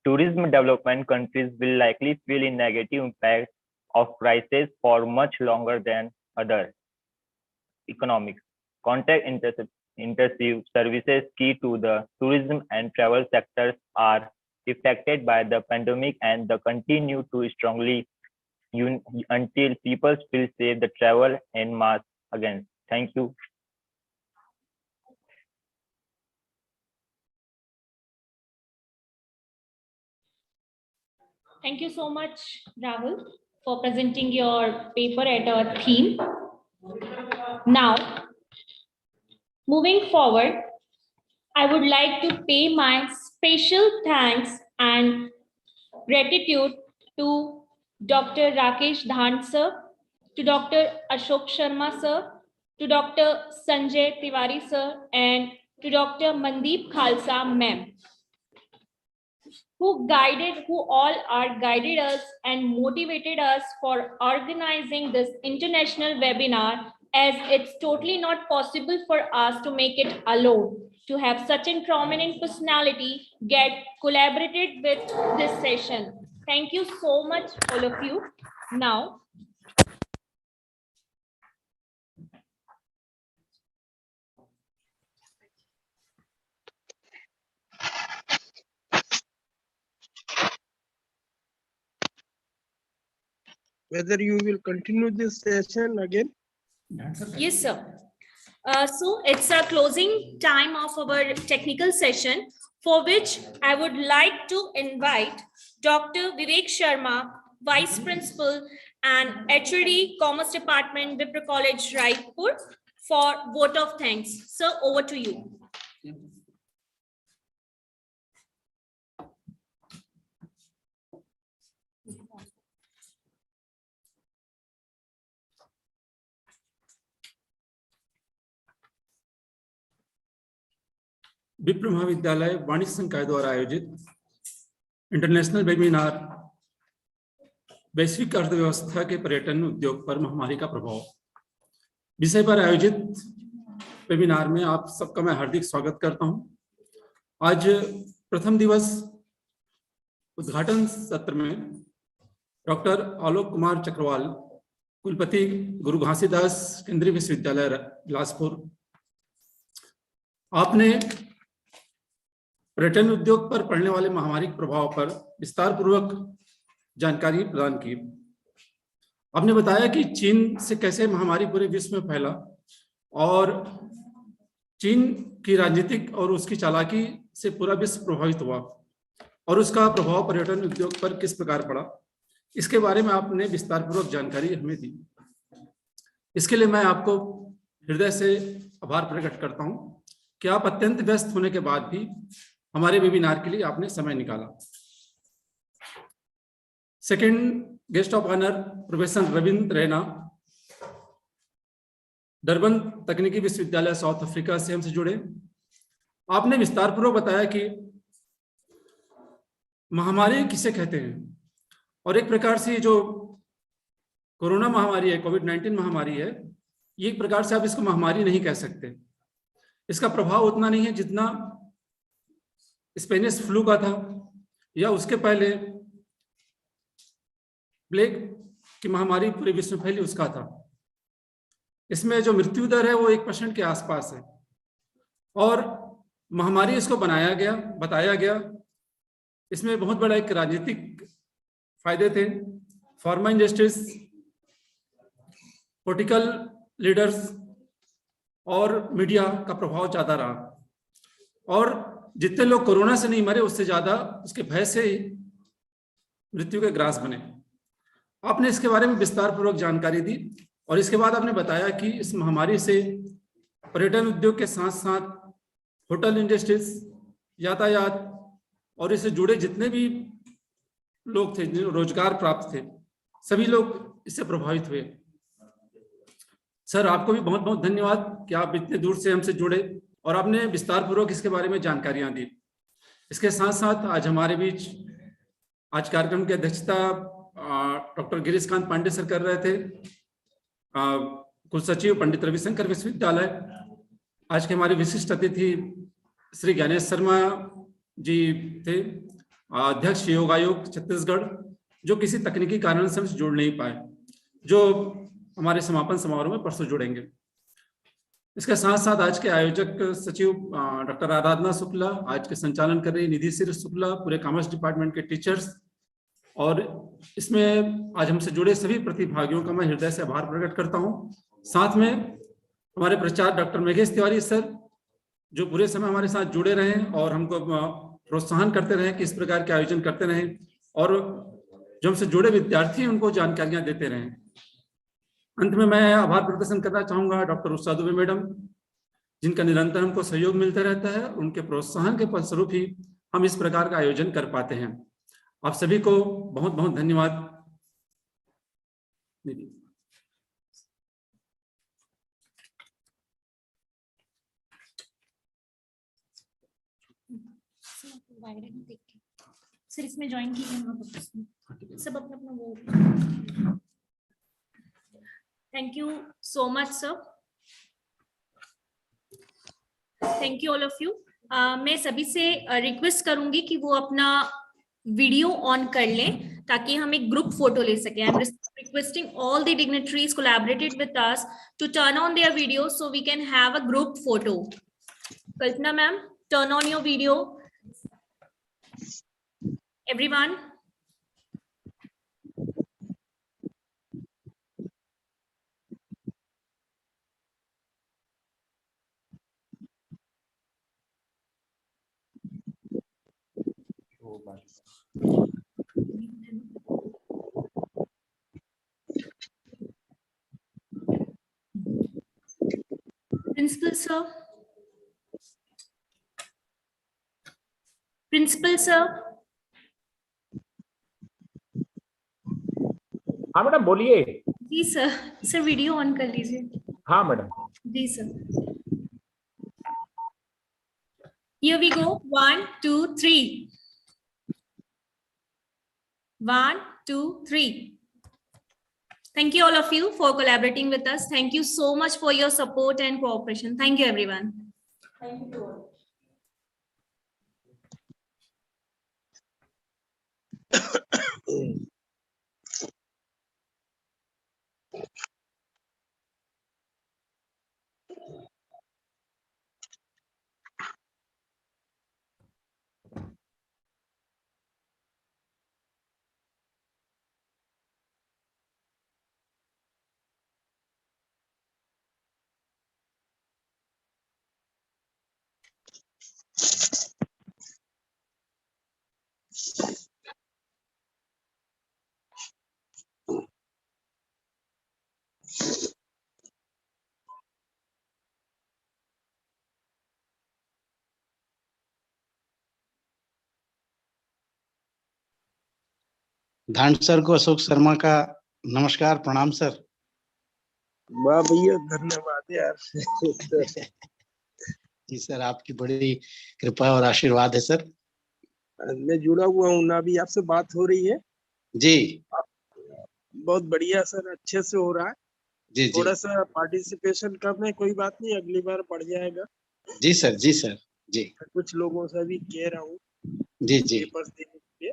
Tourism development countries will likely feel in negative impact of crisis for much longer than others. economics. Contact intensive services key to the tourism and travel sectors are affected by the pandemic and the continue to strongly until people feel safe the travel en masse again. Thank you. Thank you so much, Rahul, for presenting your paper at our theme. Now, moving forward, I would like to pay my special thanks and gratitude to Dr. Rakesh Dhan sir, to Dr. Ashok Sharma sir, to Dr. Sanjay Tiwari sir, and to Dr. Mandeep Khalsa ma'am, who all are guided us and motivated us for organizing this international webinar, as it's totally not possible for us to make it alone. To have such a prominent personality get collaborated with this session. Thank you so much, all of you. Now, Whether you will continue this session again? yes, sir. So it's a closing time of our technical session, for which I would like to invite Dr. Vivek Sharma, Vice Principal and HOD Commerce Department, Vipra College, Raipur, for vote of thanks. Sir, over to you. विप्र महाविद्यालय वाणिज्य संकाय द्वारा आयोजित international webinar वैश्विक अर्थव्यवस्था के पर्यटन उद्योग पर महामारी का प्रभाव विषय पर आयोजित वेबिनार में आप सबका मैं हार्दिक स्वागत करता हूं। आज प्रथम दिवस उद्घाटन सत्र में डॉक्टर आलोक कुमार चक्रवाल, कुलपति गुरु घासीदास केंद्रीय विश्वविद्यालय बिलासपुर, आपने पर्यटन उद्योग पर पड़ने वाले महामारी के प्रभाव पर विस्तार पूर्वक जानकारी प्रदान की। आपने बताया कि चीन से कैसे महामारी पूरे विश्व में फैला और चीन की राजनीतिक और उसकी चालाकी से पूरा विश्व प्रभावित हुआ और उसका प्रभाव पर्यटन उद्योग पर किस प्रकार पड़ा, इसके बारे में आपने विस्तार पूर्वक जानकारी हमें दी। इसके लिए मैं आपको हृदय से आभार प्रकट करता हूं कि आप अत्यंत व्यस्त होने के बाद भी हमारे वेबिनार के लिए आपने समय निकाला। Second guest of honour professor Ravindra Raina, Durban तकनीकी विश्वविद्यालय साउथ अफ्रीका से हमसे जुड़े। आपने विस्तार पूर्वक बताया कि महामारी किसे कहते हैं और एक प्रकार से जो कोरोना महामारी है, कोविड-19 महामारी है, ये एक प्रकार से आप इसको महामारी नहीं कह सकते। इसका प्रभाव उतना नहीं है जितना स्पेनिश फ्लू का था या उसके पहले प्लेग की महामारी पूरे विश्व में फैली उसका था। इसमें जो मृत्यु दर है वो 1% के आसपास है और महामारी इसको बताया गया। इसमें बहुत बड़ा एक राजनीतिक फायदे थे। फार्मा इंडस्ट्रीज, पॉलिटिकल लीडर्स और मीडिया का प्रभाव ज्यादा रहा और जितने लोग कोरोना से नहीं मरे उससे ज्यादा उसके भय से ही मृत्यु के ग्रास बने। आपने इसके बारे में विस्तार पूर्वक जानकारी दी और इसके बाद आपने बताया कि इस महामारी से पर्यटन उद्योग के साथ साथ होटल इंडस्ट्रीज, यातायात और इससे जुड़े जितने भी लोग थे जिन्हें रोजगार प्राप्त थे, सभी लोग इससे प्रभावित हुए। सर, आपको भी बहुत बहुत धन्यवाद कि आप इतने दूर से हमसे जुड़े और आपने विस्तार पूर्वक इसके बारे में जानकारियां दी। इसके साथ साथ आज हमारे बीच आज कार्यक्रम की अध्यक्षता डॉक्टर गिरीश कांत पांडे सर कर रहे थे, कुल सचिव पंडित रविशंकर विश्वविद्यालय। आज के हमारे विशिष्ट अतिथि श्री ज्ञानेश शर्मा जी थे, अध्यक्ष योग आयोग छत्तीसगढ़, जो किसी तकनीकी कारण से हमसे जुड़ नहीं पाए, जो हमारे समापन समारोह में परसों जुड़ेंगे। इसके साथ साथ आज के आयोजक सचिव डॉक्टर आराधना शुक्ला, आज के संचालन कर रही निधि सिर शुक्ला, पूरे कॉमर्स डिपार्टमेंट के टीचर्स, और इसमें आज हमसे जुड़े सभी प्रतिभागियों का मैं हृदय से आभार प्रकट करता हूं। साथ में हमारे प्रचारक डॉक्टर मेघेश तिवारी सर, जो पूरे समय हमारे साथ जुड़े रहे और हमको प्रोत्साहन करते रहे कि इस प्रकार के आयोजन करते रहें, और जो हमसे जुड़े विद्यार्थी हैं उनको जानकारियां देते रहें। अंत में मैं आभार प्रदर्शन करना चाहूंगा डॉक्टर उषा दुबे मैडम, जिनका निरंतर हमको सहयोग मिलता रहता है। उनके प्रोत्साहन के फलस्वरूप ही हम इस प्रकार का आयोजन कर पाते हैं। आप सभी को बहुत बहुत धन्यवाद। सर इसमें ज्वाइन कीजिए सब अपना अपना वो। Thank you so much sir, thank you all of you. मैं सभी से रिक्वेस्ट करूंगी कि वो अपना वीडियो ऑन कर लें ताकि हम एक ग्रुप फोटो ले सकें। I am requesting all the dignitaries collaborated with us to turn on their video so we can have a group photo. Kalpana ma'am, turn on your video. Everyone. Principal sir. Principal sir. हाँ madam बोलिए। जी sir, sir video on कर लीजिए। हाँ madam. जी sir. Here we go. 1, 2, 3. 1, 2, 3. Thank you all of you for collaborating with us. Thank you so much for your support and cooperation. Thank you everyone. Thank you. धान sir को अशोक शर्मा का नमस्कार, प्रणाम sir. वाह भैया, धन्यवाद यार। जी सर, आपकी बड़ी कृपा और आशीर्वाद है सर। मैं जुड़ा हुआ हूँ ना, अभी आपसे बात हो रही है जी। बहुत बढ़िया सर, अच्छे से हो रहा है। जी जी। थोड़ा सा पार्टिसिपेशन कम है, कोई बात नहीं, अगली बार बढ़ जाएगा। जी सर, जी सर, जी। कुछ लोगों से भी कह रहा हूँ जी जी पेपर्स देने के लिए।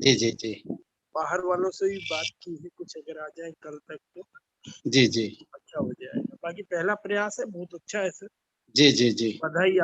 जी जी जी। बाहर वालों से भी बात की है, कुछ अगर आ जाए कल तक तो जी जी अच्छा हो जाएगा। बाकी पहला प्रयास है, बहुत अच्छा है सर। जी जी जी। बधाई आप।